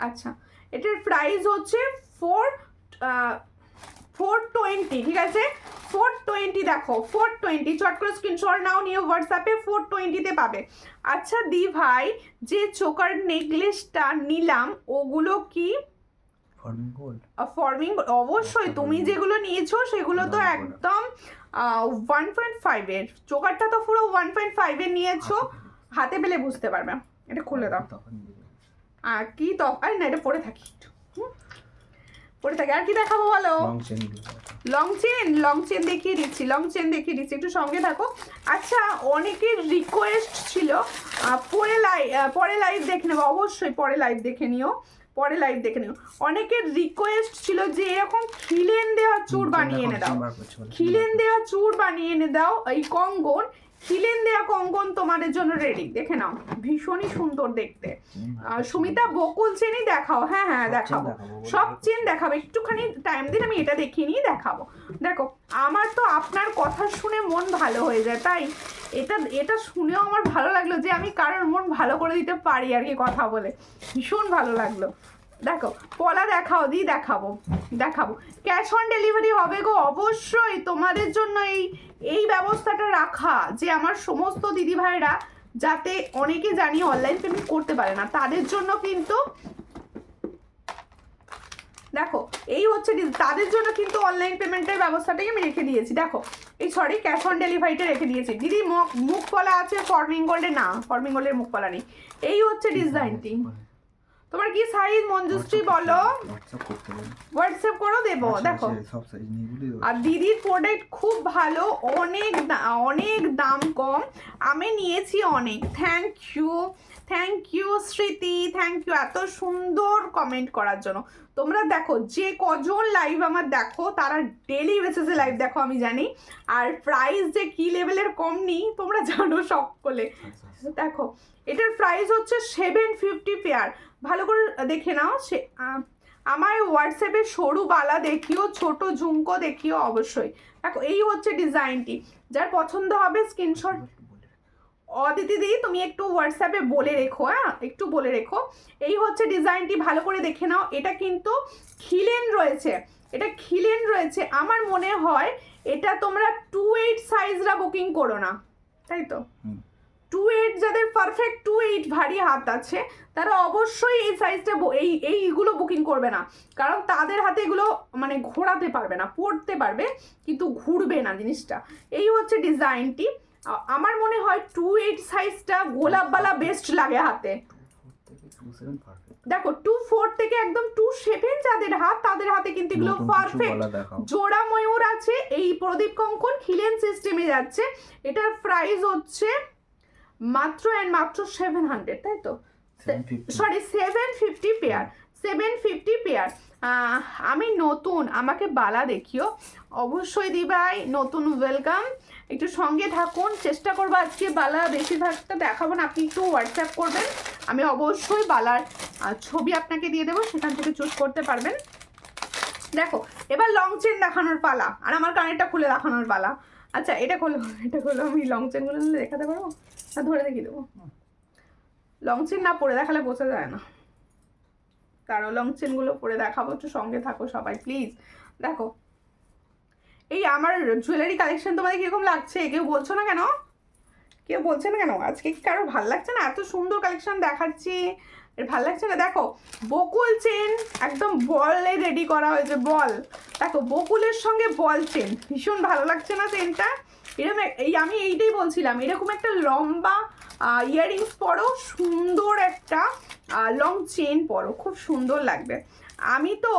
আচ্ছা, এটার প্রাইস হচ্ছে 420, ঠিক আছে? 420, দেখো 420। চট করে স্ক্রিনশট নাও, নিয়ে হোয়াটসঅ্যাপে 420-তে পাবে। আচ্ছা দি ভাই, যে চোকার নেকলেসটা নিলাম ওগুলো কি ফর্মিং? অবশ্যই, তুমি যেগুলো নিয়েছো সেগুলো তো একদম 1.5 এর। চোকারটা তো পুরো 1.5 এর নিয়েছো। হাতে পেলে বুঝতে পারবে। এটা খুলে দাও। আর কি তো আরে না, এটা পরে থাকি একটু, পরে থাকি। আর কি দেখাবো বলো? লং চেন দেখিয়ে দিচ্ছি, একটু সঙ্গে থাকো। আচ্ছা, অনেকের রিকোয়েস্ট ছিল পরে লাইভ দেখে নেবো। অবশ্যই পরে লাইভ দেখে নিও, অনেকের রিকোয়েস্ট ছিল যে এরকম খিলেন দেওয়া চূড় বানিয়ে এনে দাও, এই কঙ্গন, খিলেন দেওয়া কঙ্গন তোমাদের জন্য রেডি। দেখে নাও, ভীষণই সুন্দর দেখতে। সুমিতা বকুল চেনই দেখাও। হ্যাঁ দেখাবো, সব চেন দেখাবো। একটুখানি টাইম দিন, আমি এটা দেখিয়ে নিয়ে দেখাবো। দেখো, আমার তো আপনার কথা শুনে মন ভালো হয়ে যায়, তাই এটা শুনেও আমার ভালো লাগলো যে আমি কারোর মন ভালো করে দিতে পারি আর কি, কথা বলে ভীষণ ভালো লাগলো। দেখো পলা দেখাও, দেখাবো। ক্যাশ অন ডেলিভারি হবে গো, অবশ্যই তোমাদের জন্য এই ব্যবস্থাটা রাখা, যে আমার সমস্ত দিদি ভাইরা, যাতে অনেকে জানি অনলাইন পেমেন্ট করতে পারে না, তাদের জন্য কিন্তু দেখো এই হচ্ছে তাদের জন্য কিন্তু অনলাইন পেমেন্টের ব্যবস্থাটাই আমি রেখে দিয়েছি। দেখো ক্যাশ অন ডেলিভারিটা রেখে দিয়েছি। দিদি মুখ পলা আছে, ফর্মিং গোল্ডের না, ফর্মিং গোল্ডের মুখ পলা নেই। এই হচ্ছে ডিজাইনটি। তোমার কি সাইজ মঞ্জুশ্রী বলো? হোয়াটসঅ্যাপ করো, দেবো। দেখো, আর দিদির প্রোডাক্ট খুব ভালো, অনেক দাম কম, আমি নিয়েছি অনেক। থ্যাংক ইউ স্মৃতি, থ্যাংক ইউ এত সুন্দর কমেন্ট করার জন্য। তোমরা দেখো, যে কজন লাইভ আমার দেখো তারা ডেলি বেসিসে লাইভ দেখো, আমি জানি। আর প্রাইস যে কি লেভেলের কম নেই তোমরা জানো সকলে। দেখো, এটার প্রাইস হচ্ছে 750 পেয়ার। ভালো করে দেখে নাও। আমার হোয়াটসঅ্যাপে সরু বালা দেখিও, ছোট ঝুমকো দেখিও অবশ্যই। দেখো, এই হচ্ছে ডিজাইনটি। যার পছন্দ হবে স্ক্রিনশট। অদিতি দি, তুমি একটু হোয়াটসঅ্যাপে বলে রেখো, একটু বলে রেখো। এই হচ্ছে ডিজাইনটি, ভালো করে দেখে নাও। এটা কিন্তু খিলেন রয়েছে। আমার মনে হয় এটা তোমরা 28 সাইজরা বুকিং করো না, তাই তো? 28, যাদের পারফেক্ট 28 ভারী হাত আছে তারা অবশ্যই এই সাইজটা এইগুলো বুকিং করবে না, কারণ তাদের হাতে এগুলো মানে ঘোরাতে পারবে না, পড়তে পারবে কিন্তু ঘুরবে না জিনিসটা। এই হচ্ছে ডিজাইনটি। আমার মনে হয় 28 সাইজটা গোলাপবালা বেস্ট লাগে হাতে। দেখো 24 থেকে একদম 27 যাদের হাত, তাদের হাতে কিন্তু এগুলো পারফেক্ট। জোড়া ময়ূর আছে, এই প্রদীপ কঙ্কন খিলেন সিস্টেমে যাচ্ছে। এটার প্রাইস হচ্ছে মাত্র 700, তাই তো? 750 পেয়ার, 750 পেয়ার। আমি নতুন, আমাকে বালা দেখিও অবশ্যই দিবাই। নতুন ওয়েলকাম, একটু সঙ্গে থাকুন। চেষ্টা করবো আজকে বালা বেশিরভাগটা দেখাবো না, আপনি একটু হোয়াটসঅ্যাপ করবেন, আমি অবশ্যই বালার ছবি আপনাকে দিয়ে দেবো, সেখান থেকে চুজ করতে পারবেন। দেখো, এবার লং চেন দেখানোর পালা, আর আমার কানেরটা খুলে দেখানোর পালা। আচ্ছা, এটা খোলো, আমি লং চেনগুলো দেখাতে পারবো না? ধরে দেখিয়ে দেবো। লং চেন না পরে দেখালে বোঝা যায় না, তারও লং চেনগুলো পরে দেখাবো, একটু সঙ্গে থাকো সবাই প্লিজ। দেখো, এই আমার জুয়েলারি কালেকশন তোমাদের কিরকম লাগছে? কেউ বলছে না কেন? আজকে কি কারো ভালো লাগছে না? এত সুন্দর কালেকশন দেখাচ্ছি, এর ভালো লাগছে না? দেখো বকুল চেন একদম বলে রেডি করা হয়েছে, বল। দেখো বকুলের সঙ্গে বল চেন, ভীষণ ভালো লাগছে না চেনটা? এরকম আমি এইটাই বলছিলাম, এরকম একটা লম্বা ইয়াররিংস পরো, সুন্দর একটা লং চেন পরো, খুব সুন্দর লাগবে। আমি তো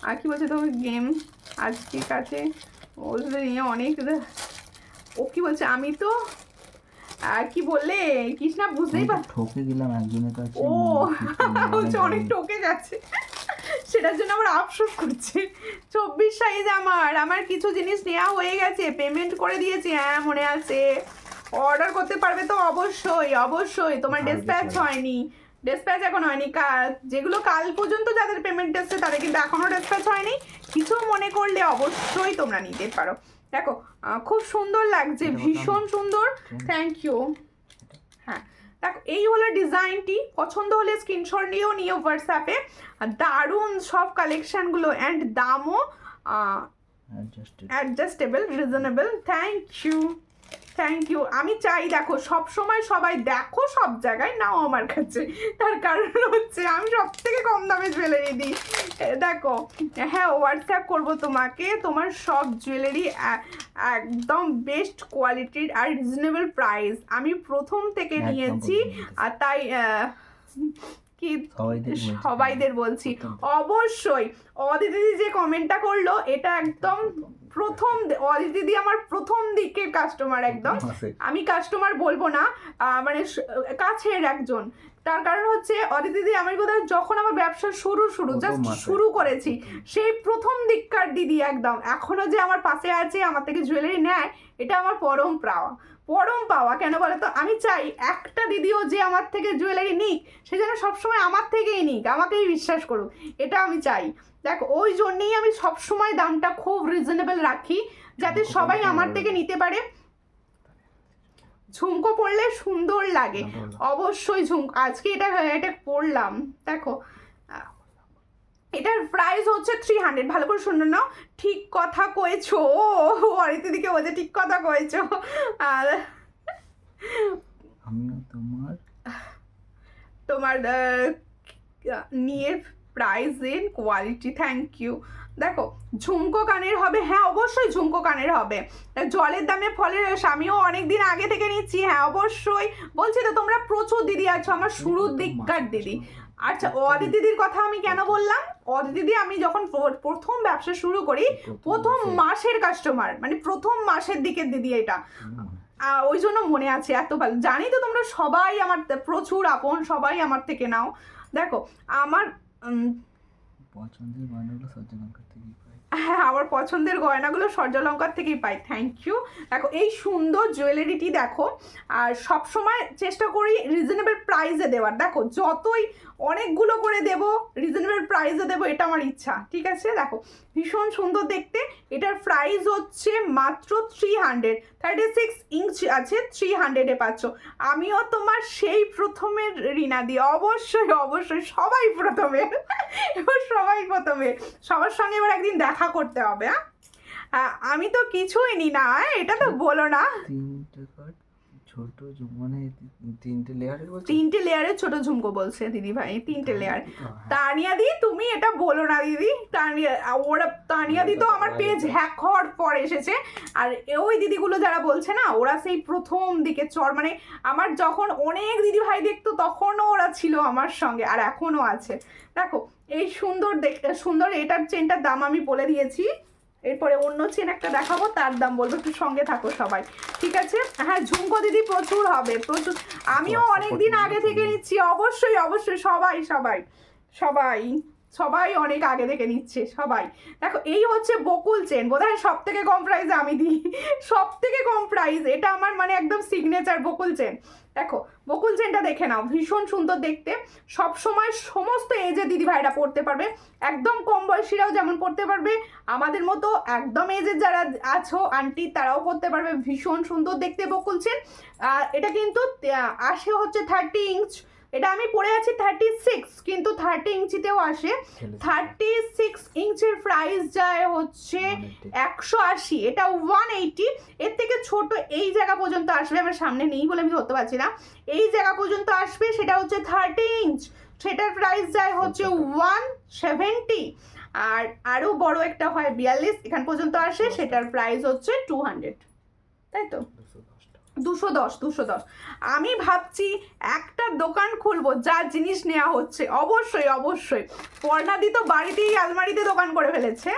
আর কি বলছে তোমার গেম আজকে কাছে ওদের নিয়ে অনেক, ও কি বলছে, আমি তো কি বললে কৃষ্ণা বুঝতেই পার, ঠকে গেলাম একজনের কাছে। ও হচ্ছে অনেক ঠকে গেছে, সেটার জন্য আমার আফসোস করছে। 24 সাইজ আমার কিছু জিনিস নেওয়া হয়ে গেছে, পেমেন্ট করে দিয়েছি, হ্যাঁ মনে আছে। অর্ডার করতে পারবে তো অবশ্যই অবশ্যই। তোমার ডিসপ্যাচ হয়নি, ডিসপ্যাচ এখন হয়নি, যেগুলো কাল পর্যন্ত যাদের পেমেন্ট এসছে তাদের কিন্তু এখনও ডিসপ্যাচ হয়নি। কিছু মনে করলে অবশ্যই তোমরা নিতে পারো। দেখো খুব সুন্দর লাগছে, ভীষণ সুন্দর, থ্যাংক ইউ। হ্যাঁ দেখো এই হলো ডিজাইনটি, পছন্দ হলে স্ক্রিনশট নিও হোয়াটসঅ্যাপে। দারুণ সব কালেকশানগুলো, অ্যান্ড দামও অ্যাডজাস্টেবল, রিজনেবল। Thank you. আমি চাই দেখো সব সময় সবাই দেখো সব জায়গায় নাও আমার কাছে, তার কারণ হচ্ছে আমি সব থেকে কম দামে জুয়েলারি দিই। দেখো হ্যাঁ হোয়াটসঅ্যাপ করবো তোমাকে, তোমার সব জুয়েলারি একদম বেস্ট কোয়ালিটির আর রিজনেবল প্রাইস। আমি প্রথম থেকে নিয়েছি, আর তাই কি সবাইদের বলছি অবশ্যই। অদিতি যে কমেন্টটা করলো এটা একদম প্রথম, অদিতি দিদি আমার প্রথম দিকের কাস্টমার, একদম আমি কাস্টমার বলবো না, মানে কাছের একজন। তার কারণ হচ্ছে অদিতি দিদি আমার কোথায় যখন আমার ব্যবসা জাস্ট শুরু করেছি, সেই প্রথম দিককার দিদি একদম, এখনো যে আমার পাশে আছে, আমার থেকে জুয়েলারি নেয়, এটা আমার পরম পাওয়া। কেন বলো তো, আমি চাই একটা দিদিও যে আমার থেকে জুয়েলারি নিক, সে যেন সবসময় আমার থেকেই নিক, আমাকেই বিশ্বাস করুক, এটা আমি চাই। দেখো ওই জন্যেই আমি সবসময় দামটা খুব রিজনেবল রাখি, যাতে সবাই আমার থেকে নিতে পারে। ঝুমকো পরলে সুন্দর লাগে অবশ্যই, আজকে এটা পরলাম। দেখো এটার প্রাইস হচ্ছে 300, ভালো করে শুনে নাও। ঠিক কথা কয়েছো, অরিতি দিকে বলছে ঠিক কথা কয়েছো। আর আমিও তোমার নিয়ে price and quality, thank you. দেখো ঝুমকো কানের হবে, হ্যাঁ অবশ্যই ঝুমকো কানের হবে। জলের দামে ফলের রস, আমিও অনেক দিন আগে থেকে নিচ্ছি, হ্যাঁ অবশ্যই। বলছি তো তোমরা প্রচুর দিদি আছো, আমার শুরুর দিককার দিদি। আচ্ছা অদিতি দিদির কথা আমি কেন বললাম, অদিতি দিদি আমি যখন প্রথম ব্যবসা শুরু করি, প্রথম মাসের কাস্টমার, মানে প্রথম মাসের দিকের দিদি এটা, ওই জন্য মনে আছে এত ভালো। জানি তো তোমরা সবাই আমার প্রচুর আপন, সবাই আমার থেকে নাও। দেখো আমার পছন্দের গয়নাগুলো সূর্যলঙ্কার থেকেই পাই, হ্যাঁ আমার পছন্দের গয়নাগুলো সূর্যলঙ্কার থেকেই পাই, থ্যাংক ইউ। দেখো এই সুন্দর জুয়েলারিটি দেখো, আর সবসময় চেষ্টা করি রিজনেবল প্রাইসে দেওয়ার। দেখো যতই অনেকগুলো করে দেব, রিজনেবল প্রাইসে দেবো, এটা আমার ইচ্ছা, ঠিক আছে। দেখো ভীষণ সুন্দর দেখতে, এটার প্রাইস হচ্ছে মাত্র 300, 36 ইঞ্চ আছে, 300-এ পাচ্ছ। আমিও তোমার সেই প্রথমের রিনা দি, অবশ্যই সবাই প্রথমে, এবার সবাই প্রথমে, সবার সঙ্গে এবার একদিন দেখা করতে হবে। হ্যাঁ আমি তো কিছুই নি না, এটা তো বলো না। 3টে লেয়ারের ছোট ঝুমকো বলছে দিদি ভাই, 3টে লেয়ার। তানিয়া দি তুমি এটা বলো না দিদি, তানিয়া দি তো আমার পেজ হ্যাক হওয়ার পর এসেছে, আর ওই দিদিগুলো যারা বলছে না, ওরা সেই প্রথম দিকে মানে আমার যখন অনেক দিদি ভাই দেখতো তখনও ওরা ছিল আমার সঙ্গে, আর এখনও আছে। দেখো এই সুন্দর এটার চেনটার দাম আমি বলে দিয়েছি, এরপরে অন্য চেন একটা দেখাবো, তার দাম বলবো, একটু সঙ্গে থাকো সবাই, ঠিক আছে। হ্যাঁ ঝুমকো দিদি প্রচুর হবে, প্রচুর। আমিও অনেক দিন আগে থেকে নিচ্ছি, অবশ্যই সবাই অনেক আগে থেকে নিচ্ছে সবাই। দেখো এই হচ্ছে বকুল চেন, বোধহয় সব থেকে কম প্রাইসে আমি দিই, সব থেকে কম প্রাইস, এটা আমার মানে একদম সিগনেচার বকুল চেন। দেখো বকুল চেনটা দেখে নাও, ভীষণ সুন্দর দেখতে, সব সময় সমস্ত এজে দিদি ভাইরা পড়তে পারবে, একদম কম বয়সীরাও যেমন পড়তে পারবে, আমাদের মতো একদম এজের যারা আছো আন্টি তারাও পড়তে পারবে, ভীষণ সুন্দর দেখতে বকুল চেন। এটা কিন্তু আসে হচ্ছে 30 ইঞ্চ, এটা আমি পরে আছি 36, কিন্তু 30 ইঞ্চিতেও আসে। 36 ইঞ্চির প্রাইস যায় হচ্ছে 180, এটা 180। এর থেকে ছোট এই জায়গা পর্যন্ত আসবে, আমার সামনে নেই বলে আমি ধরতে পারছি না, এই জায়গা পর্যন্ত আসবে, সেটা হচ্ছে 30 ইঞ্চ, সেটার প্রাইস যায় হচ্ছে 170। আর আরও বড় একটা হয় 42, এখান পর্যন্ত আসে, সেটার প্রাইস হচ্ছে 200, তাই তো 210। আমি ভাবছি একটা দোকান খুলবো, যা জিনিস নেওয়া হচ্ছে। অবশ্যই অবশ্যই, পর্ণাদি তো বাড়িতেই আলমারিতে দোকান করে ফেলেছে।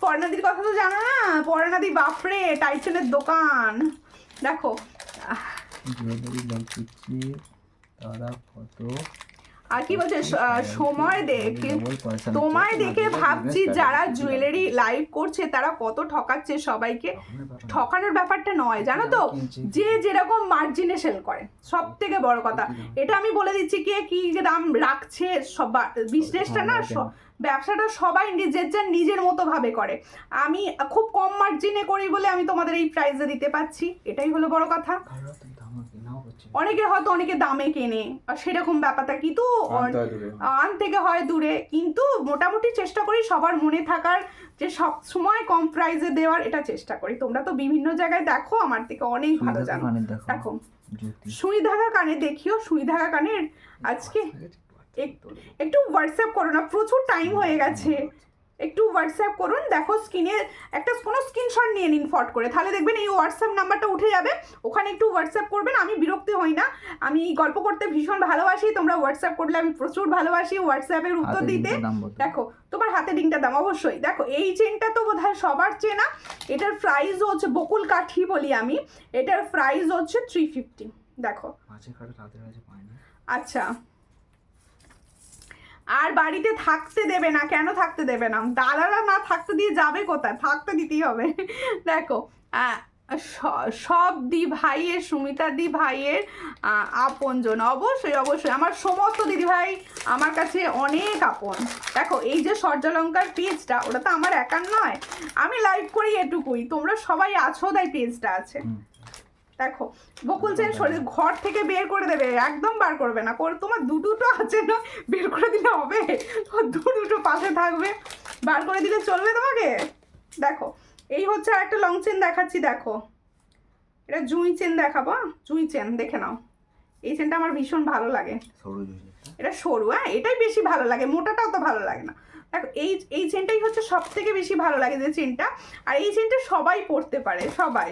পর্ণাদির কথা তো জানো না, পর্ণাদি বাপরে টাইসনের দোকান। দেখো জুয়েলারি ব্লগ দিচ্ছি, তারা কত আর কি বলছে, সময় দেখে তোমায় দেখে ভাবছি যারা জুয়েলারি লাইভ করছে তারা কত ঠকাচ্ছে সবাইকে। ঠকানোর ব্যাপারটা নয়, জানো তো, যে যেরকম মার্জিনে সেল করে, সব থেকে বড় কথা এটা আমি বলে দিচ্ছি, কে কি দাম রাখছে, সব বিজনেসটা না, ব্যবসাটা সবাই নিজের মতো ভাবে করে। আমি খুব কম মার্জিনে করি বলে আমি তোমাদের এই প্রাইসে দিতে পারছি, এটাই হলো বড় কথা। অনেকে হয়তো অনেকে দামে কেনে, সেরকম ব্যাপারটা, কিন্তু আন থেকে হয় দূরে, কিন্তু মোটামুটি চেষ্টা করি সবার মনে থাকার, যে সব সময় কম প্রাইসে দেওয়ার, এটা চেষ্টা করি। তোমরা তো বিভিন্ন জায়গায় দেখো, আমার থেকে অনেক ভালো জানো। দেখো সুই ধাগা কানে দেখিও, সুই ধাগা কানের আজকে একটু হোয়াটসঅ্যাপ করো না, প্রচুর টাইম হয়ে গেছে, একটু হোয়াটসঅ্যাপ করুন। দেখো স্ক্রিনে একটা কোনো স্ক্রিনশট নিয়ে নিন ফট করে, তাহলে দেখবেন এই হোয়াটসঅ্যাপ নাম্বারটা উঠে যাবে, ওখানে একটু হোয়াটসঅ্যাপ করবেন। আমি বিরক্তি হই না, আমি গল্প করতে ভীষণ ভালোবাসি, তোমরা হোয়াটসঅ্যাপ করলে আমি প্রচুর ভালোবাসি হোয়াটসঅ্যাপের উত্তর দিতে। দেখো তোমার হাতে ডিংটা দাম অবশ্যই। দেখো এই চেনটা তো বোধহয় সবার চেনা, এটার প্রাইস হচ্ছে বকুল কাঠি বলি আমি, এটার প্রাইস হচ্ছে 350। দেখো আচ্ছা, আর বাড়িতে থাকতে দেবে না, কেন থাকতে দেবে না, দাদারা না থাকতে দিয়ে যাবে কোথায়, থাকতে দিতেই হবে। দেখো সব দি ভাইয়ের, সুমিতা দি ভাইয়ের আপনজন, অবশ্যই অবশ্যই, আমার সমস্ত দিদি ভাই আমার কাছে অনেক আপন। দেখো এই যে সূর্যালঙ্কার পেজটা, ওটা তো আমার একার নয়, আমি লাইভ করি এটুকুই, তোমরা সবাই আছো তাই পেজটা আছে। দেখো বকুল চেন শরীর ঘর থেকে বের করে দেবে, একদম বার করবে না, তোমার দুটো আছে না, বের করে দিলে হবে, দুটো পাশে থাকবে, বার করে দিলে চলবে তোমাকে। দেখো এই হচ্ছে আর একটা লং চেন দেখাচ্ছি, দেখো এটা জুঁই চেন দেখাবো, জুঁই চেন দেখে নাও, এই চেনটা আমার ভীষণ ভালো লাগে, এটা সরু, হ্যাঁ এটাই বেশি ভালো লাগে, মোটাটাও তো ভালো লাগে না। দেখো এই চেনটাই হচ্ছে সব থেকে বেশি ভালো লাগে যে চেনটা, আর এই চেনটা সবাই পরতে পারে, সবাই।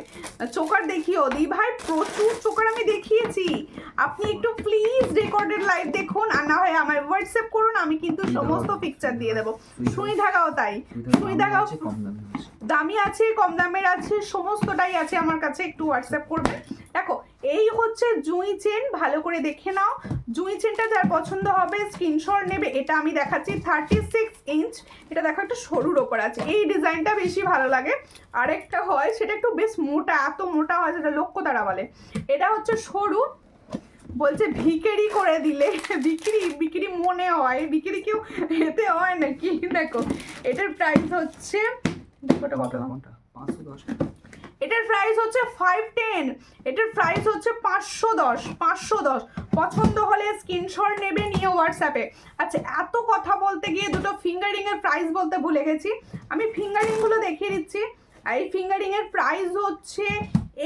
চোকার দেখিও দি ভাই, প্রচুর চোকার আমি দেখিয়েছি, আপনি একটু প্লিজ রেকর্ডেড লাইভ দেখুন, আর না হয় আমায় হোয়াটসঅ্যাপ করুন, আমি কিন্তু সমস্ত পিকচার দিয়ে দেবো। সুই ধাগাও তাই, সুই ধাগাও দামি আছে, কম দামের আছে, সমস্তটাই আছে আমার কাছে, একটু হোয়াটসঅ্যাপ করবে। দেখো এই হচ্ছে জুঁই চেন, ভালো করে দেখে নাও, জুঁই চেনটা যার পছন্দ হবে স্ক্রিনশট নেবে। এটা আমি দেখাচ্ছি 36 ইঞ্চ, এটা দেখো একটা সরুর ওপর আছে, এই ডিজাইনটা বেশি ভালো লাগে। আরেকটা হয় সেটা একটু বেশ মোটা, এত মোটা হয় সেটা লক্ষ্য তারা বলে, এটা হচ্ছে সরু, বলছে ভিকেরি করে দিলে, বিক্রি মনে হয়, বিক্রি কেউ এতে হয় নাকি। দেখো এটার প্রাইস হচ্ছে, এটার প্রাইস হচ্ছে 510, এটার প্রাইস হচ্ছে 510। পছন্দ হলে স্ক্রিনশট নেবে, নিয়ে হোয়াটসঅ্যাপে। আচ্ছা এত কথা বলতে গিয়ে দুটো ফিঙ্গারিং এর প্রাইস বলতে ভুলে গেছি, আমি ফিঙ্গারিং গুলো দেখিয়ে দিচ্ছি। এই ফিঙ্গারিং এর প্রাইস হচ্ছে,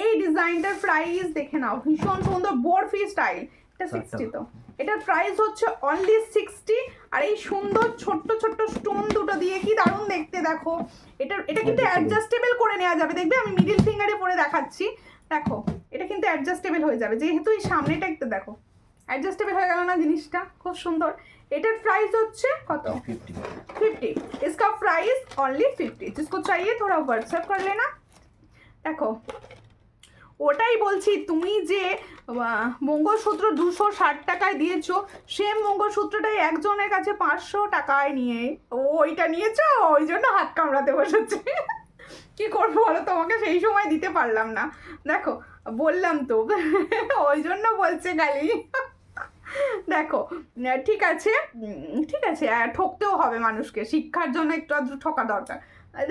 এই ডিজাইনটার প্রাইস দেখে নাও, ভীষণ সুন্দর বরফি স্টাইল, এটা 60 তো, এটার প্রাইস হচ্ছে অনলি 60। আর এই সুন্দর ছোট্ট ছোট্ট স্টোন দুটো দিয়ে কি দারুণ দেখতে, দেখো এটা কিন্তু অ্যাডজাস্টেবল করে নেওয়া যাবে, দেখবে আমি মিডিল ফিঙ্গারে পরে দেখাচ্ছি, দেখো এটা কিন্তু অ্যাডজাস্টেবল হয়ে যাবে, যেহেতু এই সামনেটা একটু দেখো অ্যাডজাস্টেবল হয়ে গেল না জিনিসটা, খুব সুন্দর। এটার প্রাইস হচ্ছে কত, 50, इसका प्राइस ओनली 50, जिसको चाहिए थोड़ा व्हाट्सएप कर लेना। দেখো ওটাই বলছি, তুমি যে মঙ্গলসূত্র 260 টাকায় দিয়েছো, সেম মঙ্গলসূত্রটাই একজনের কাছে 500 টাকায় নিয়ে ওইটা নিয়েছো, ওই জন্য হাত কামড়াতে বসেছে। কি করবো বলো, তোমাকে সেই সময় দিতে পারলাম না, দেখো বললাম তো, ওই জন্য বলছে গালি। দেখো ঠিক আছে ঠিক আছে, ঠকতেও হবে মানুষকে, শিক্ষার জন্য একটু আধটু ঠকা দরকার।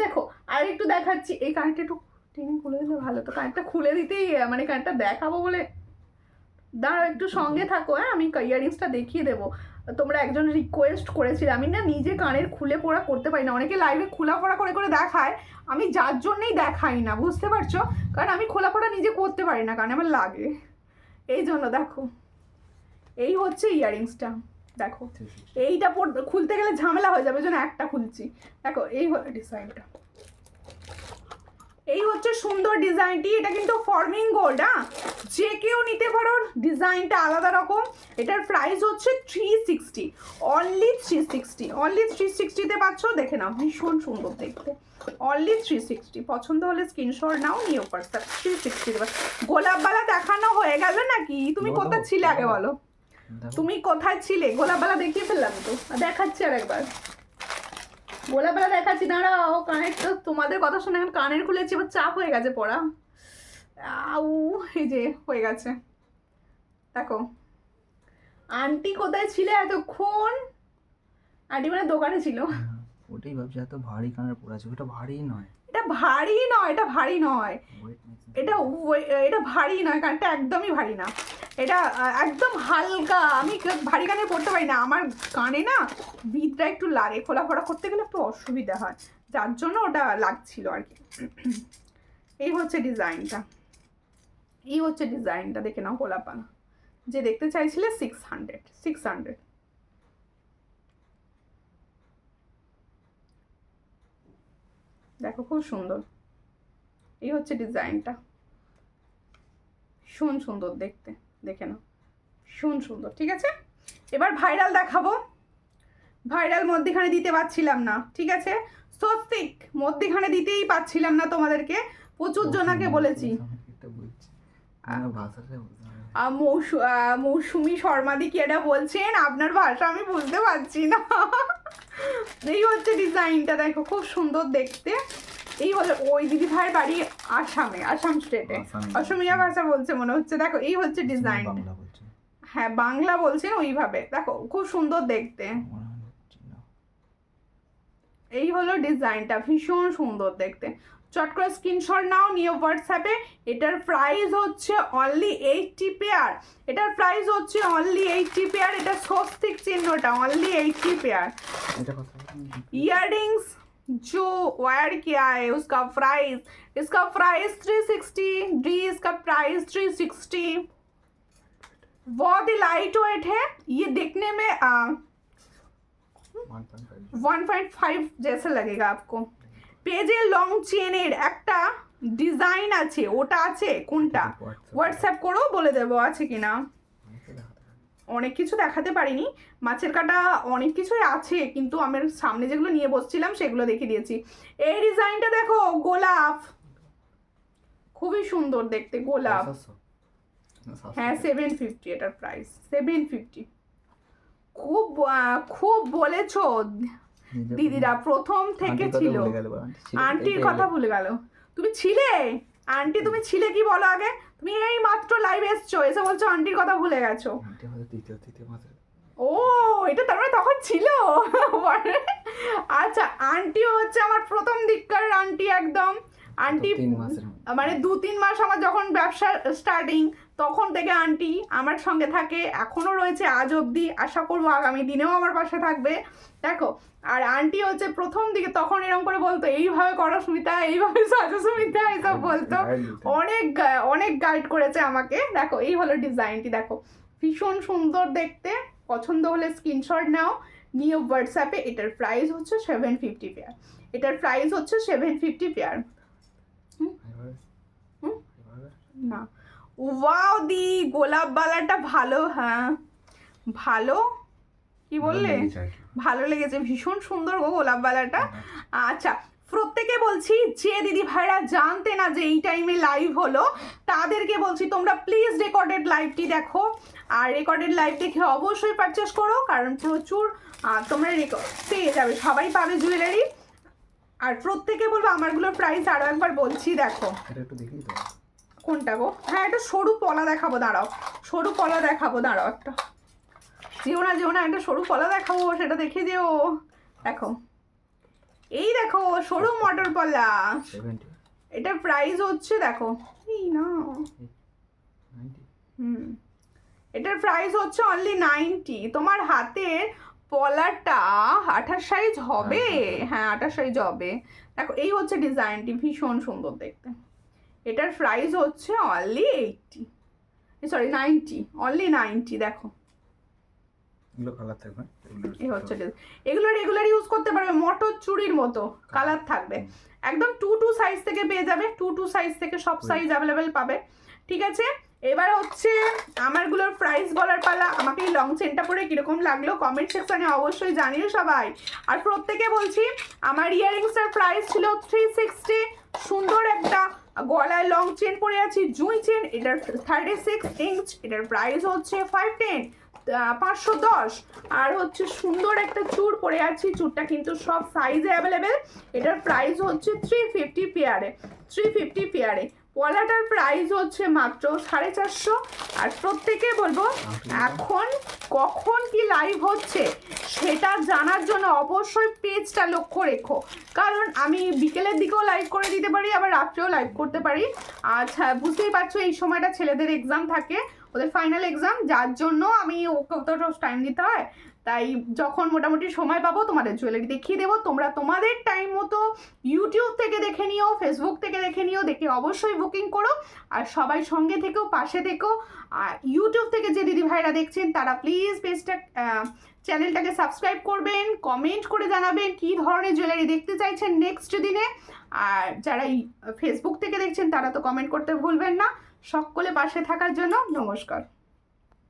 দেখো আর একটু দেখাচ্ছি, এই কানেরটা একটু টেনে খুলে দিলে ভালো, তো কানেরটা খুলে দিতেই মানে কানেরটা দেখাবো বলে দাঁড়াও একটু সঙ্গে থাকো, হ্যাঁ আমি ইয়ারিংসটা দেখিয়ে দেবো। তোমরা একজন রিকোয়েস্ট করেছিলে, আমি না নিজে কানের খুলে পড়া করতে পারি না, অনেকে লাইভে খোলা পড়া করে করে দেখায়, আমি যার জন্যই দেখাই না, বুঝতে পারছো? কারণ আমি খোলা পড়া নিজে করতে পারি না, কারণ আমার লাগে, এই জন্য। দেখো এই হচ্ছে ইয়ারিংসটা, দেখো এইটা খুলতে গেলে ঝামেলা হয়ে যাবে, ওই জন্য একটা খুলছি। দেখো এই হলো ডিজাইনটা, এই হচ্ছে সুন্দর ডিজাইনটি। এটা কিন্তু ফর্মিং গোল্ড, হ্যাঁ যে কেউ নিতে পারো, ডিজাইনটা আলাদা রকম। এটার প্রাইস হচ্ছে 360, অনলি 360, অনলি 360তে পাচ্ছ। দেখে নাও, ভীষণ সুন্দর দেখতে, অনলি 360। পছন্দ হলে স্ক্রিনশট নাও, নিও পার্সেন্ট 360 দেবে। গোলাপবালা দেখানো হয়ে গেল নাকি? তুমি কোথায় ছিলে আগে বলো, তুমি কোথায় ছিলে? গোলাপবালা দেখিয়ে ফেললাম তো, দেখাচ্ছি আর একবার, গোলাপবালা দেখাচ্ছি, দাঁড়াও। কানের তো তোমাদের কথা শুনে এখন কানের খুলেছি, এবার চাপ হয়ে গেছে পড়া। আউ, এই যে হয়ে গেছে, দেখো। আন্টি কোথায় ছিলে এতক্ষণ? আন্টি মানে দোকানে ছিল। ওটাই ভাবছি, এত ভারী কানের পরে আছে, ওটা ভারী নয়, এটা ভারী নয়, এটা ভারী নয়, এটা এটা ভারী নয়, কানটা একদমই ভারী না, এটা একদম হালকা। আমি ভারী কানে পড়তে পারি না, আমার কানে না বিটটা একটু লাগে, খোলাফড়া করতে গেলে একটু অসুবিধা হয়, যার জন্য ওটা লাগছিল আর কি। এই হচ্ছে ডিজাইনটা, এই হচ্ছে ডিজাইনটা, দেখে নাও। গোলাপানা যে দেখতে চাইছিলে 600। দেখো খুব সুন্দর, এই হচ্ছে ডিজাইনটা, ভীষণ সুন্দর দেখতে, দেখে নাও, ভীষণ সুন্দর। ঠিক আছে, এবার ভাইরাল দেখাবো। ভাইরাল মধ্যিখানে দিতে পারছিলাম না, ঠিক আছে, স্বস্তিক মধ্যিখানে দিতেই পারছিলাম না তোমাদেরকে, প্রচুর জনাকে বলেছি। মৌসুমি শর্মাদি কি এটা বলছেন? আপনার ভাষা আমি বুঝতে পারছি না। এই হচ্ছে ডিজাইনটা, দেখো খুব সুন্দর দেখতে। এই হলো ওই দিদি ভাইয়ের বাড়ি আসামে, আসাম স্টেটে, অসমিয়া ভাষা বলছে মনে হচ্ছে। দেখো এই হচ্ছে ডিজাইন, হ্যাঁ বাংলা বলছেন ওইভাবে, দেখো খুব সুন্দর দেখতে। এই হলো ডিজাইনটা, ভীষণ সুন্দর দেখতে। চট করে স্ক্রিনশট নাও, নিয়ে হোয়াটসঅ্যাপে। এটার প্রাইস হচ্ছে অনলি 80 পেয়ার, এটার প্রাইস হচ্ছে অনলি 80 পেয়ার। এটা স্বস্তিক চিহ্নটা, অনলি 80 পেয়ার। इयररिंग्स जो वायर किया है उसका प्राइस, इसका प्राइस 360 डी, इसका प्राइस 360। बहुत ही लाइट वेट है, ये देखने में 1.5 जैसा लगेगा आपको। পেজে লং চেনের একটা ডিজাইন আছে, ওটা আছে কোনটা? হোয়াটসঅ্যাপ করো, বলে দেবো আছে কিনা। অনেক কিছু দেখাতে পারিনি, মাছের কাটা অনেক কিছুই আছে, কিন্তু আমার সামনে যেগুলো নিয়ে বসছিলাম সেগুলো দেখিয়ে দিয়েছি। এই ডিজাইনটা দেখো, গোলাপ, খুবই সুন্দর দেখতে, গোলাপ। হ্যাঁ 750 এটার প্রাইস, 750। খুব খুব বলেছো দিদিরা, প্রথম থেকে ছিল। আন্টির কথা ভুলে গেল, তুমি ছিলে আন্টি, তুমি ছিলে কি বলো আগে? তুমি এই মাত্র লাইভ এসছো, এসে বলছো আন্টির কথা ভুলে গেছো। ও এটা তার মানে তখন ছিল। আচ্ছা, আন্টি হচ্ছে আমার প্রথম দিককার আন্টি, একদম আন্টি, মানে 2-3 মাস আমার যখন ব্যবসা স্টার্টিং, তখন থেকে আন্টি আমার সঙ্গে থাকে, এখনো রয়েছে আজ অবধি, আশা করবো আগামী দিনেও আমার পাশে থাকবে। দেখো, আর আন্টি হচ্ছে প্রথম দিকে তখন এরকম করে বলতো, এইভাবে করো সুমিতা, এইভাবে সাজো সুমিতা, এইসব বলতো, অনেক গাইড করেছে আমাকে। দেখো এই হলো ডিজাইনটি, দেখো ভীষণ সুন্দর দেখতে। পছন্দ হলে স্ক্রিনশট নাও, নিয়ে হোয়াটসঅ্যাপে। এটার প্রাইস হচ্ছে 750 পেয়ার, এটার প্রাইস হচ্ছে 750 পেয়ার। না ওয়াও দি, গোলাপ বালাটা ভালো, হ্যাঁ ভালো, কি বললে? ভালো লেগেছে, ভীষণ সুন্দর গো গোলাপ বালাটা। আচ্ছা, প্রত্যেকে বলছি, যে দিদি ভাইরা জানতে না যে এই টাইমে লাইভ হলো, তাদেরকে বলছি তোমরা প্লিজ রেকর্ডেড লাইভটি দেখো, আর রেকর্ডেড লাইভ দেখে অবশ্যই পারচেস করো, কারণ প্রচুর তোমরা পেয়ে যাবে, সবাই পাবে জুয়েলারি। আর প্রত্যেকে বলবো আমারগুলোর প্রাইস আরও একবার বলছি, দেখো কোনটা গো? হ্যাঁ একটা সরু পলা দেখাবো, দাঁড়াও, সরু পলা দেখাবো, দাঁড়াও একটা, যেও না একটা সরু পলা দেখাবো, সেটা দেখে যেও। দেখো এই দেখো সরু মটর পলা, এটার প্রাইস হচ্ছে দেখো এই না, এটার প্রাইস হচ্ছে অনলি 90। তোমার হাতের পলাটা 28 সাইজ হবে, হ্যাঁ 28 সাইজ হবে। দেখো এই হচ্ছে ডিজাইনটি, ভীষণ সুন্দর দেখতে। এটার প্রাইস হচ্ছে অনলি 80, সরি 90, অনলি 90। দেখো এগুলো কালার থাকবে, এই হচ্ছে এগুলো রেগুলার ইউজ করতে পারবে, মটর চুড়ির মতো কালার থাকবে। একদম 2 সাইজ থেকে পেয়ে যাবে, 2 সাইজ থেকে সব সাইজ অ্যাভেলেবেল পাবে। ঠিক আছে, এবার হচ্ছে আমারগুলোর প্রাইস বলার পালা। আমাকে এই লং চেনটা পরে কিরকম লাগলো কমেন্ট সেকশনে অবশ্যই জানিও সবাই। আর প্রত্যেকে বলছি, আমার ইয়াররিংসটার প্রাইস ছিল 360। সুন্দর একটা গলায় লং চেন পরে আছি, জুঁই চেন, এটার 36 ইঞ্চ, এটার প্রাইস হচ্ছে 510, 510। আর হচ্ছে সুন্দর একটা চূড় পরে আছি, চূড়টা কিন্তু সব সাইজে অ্যাভেলেবেল। এটার প্রাইস হচ্ছে 350 পেয়ারে, 350 পেয়ারে। পলাটার প্রাইস হচ্ছে মাত্র 450। আর প্রত্যেকে বলবো এখন কখন কি লাইভ হচ্ছে সেটা জানার জন্য অবশ্যই পেজটা লক্ষ্য রেখো, কারণ আমি বিকেলের দিকেও লাইভ করে দিতে পারি, আবার রাত্রেও লাইভ করতে পারি। আচ্ছা বুঝতেই পারছো এই সময়টা ছেলেদের এক্সাম থাকে, ওদের ফাইনাল এক্সাম, যার জন্য আমি কতটা টাইম দিতে হয়। তাই যখন মোটামুটি সময় পাবো তোমাদের জুয়েলারি দেখিয়ে দেবো, তোমরা তোমাদের টাইম মতো ইউটিউব থেকে দেখে নিও, ফেসবুক থেকে দেখে নিও, দেখে অবশ্যই বুকিং করো। আর সবাই সঙ্গে থেকেও, পাশে থেকেও। আর ইউটিউব থেকে যে দিদি ভাইরা দেখছেন তারা প্লিজ পেজটা, চ্যানেলটাকে সাবস্ক্রাইব করবেন, কমেন্ট করে জানাবেন কী ধরনের জুয়েলারি দেখতে চাইছেন নেক্সট দিনে। আর যারা ফেসবুক থেকে দেখছেন তারা তো কমেন্ট করতে ভুলবেন না। সকলে পাশে থাকার জন্য নমস্কার।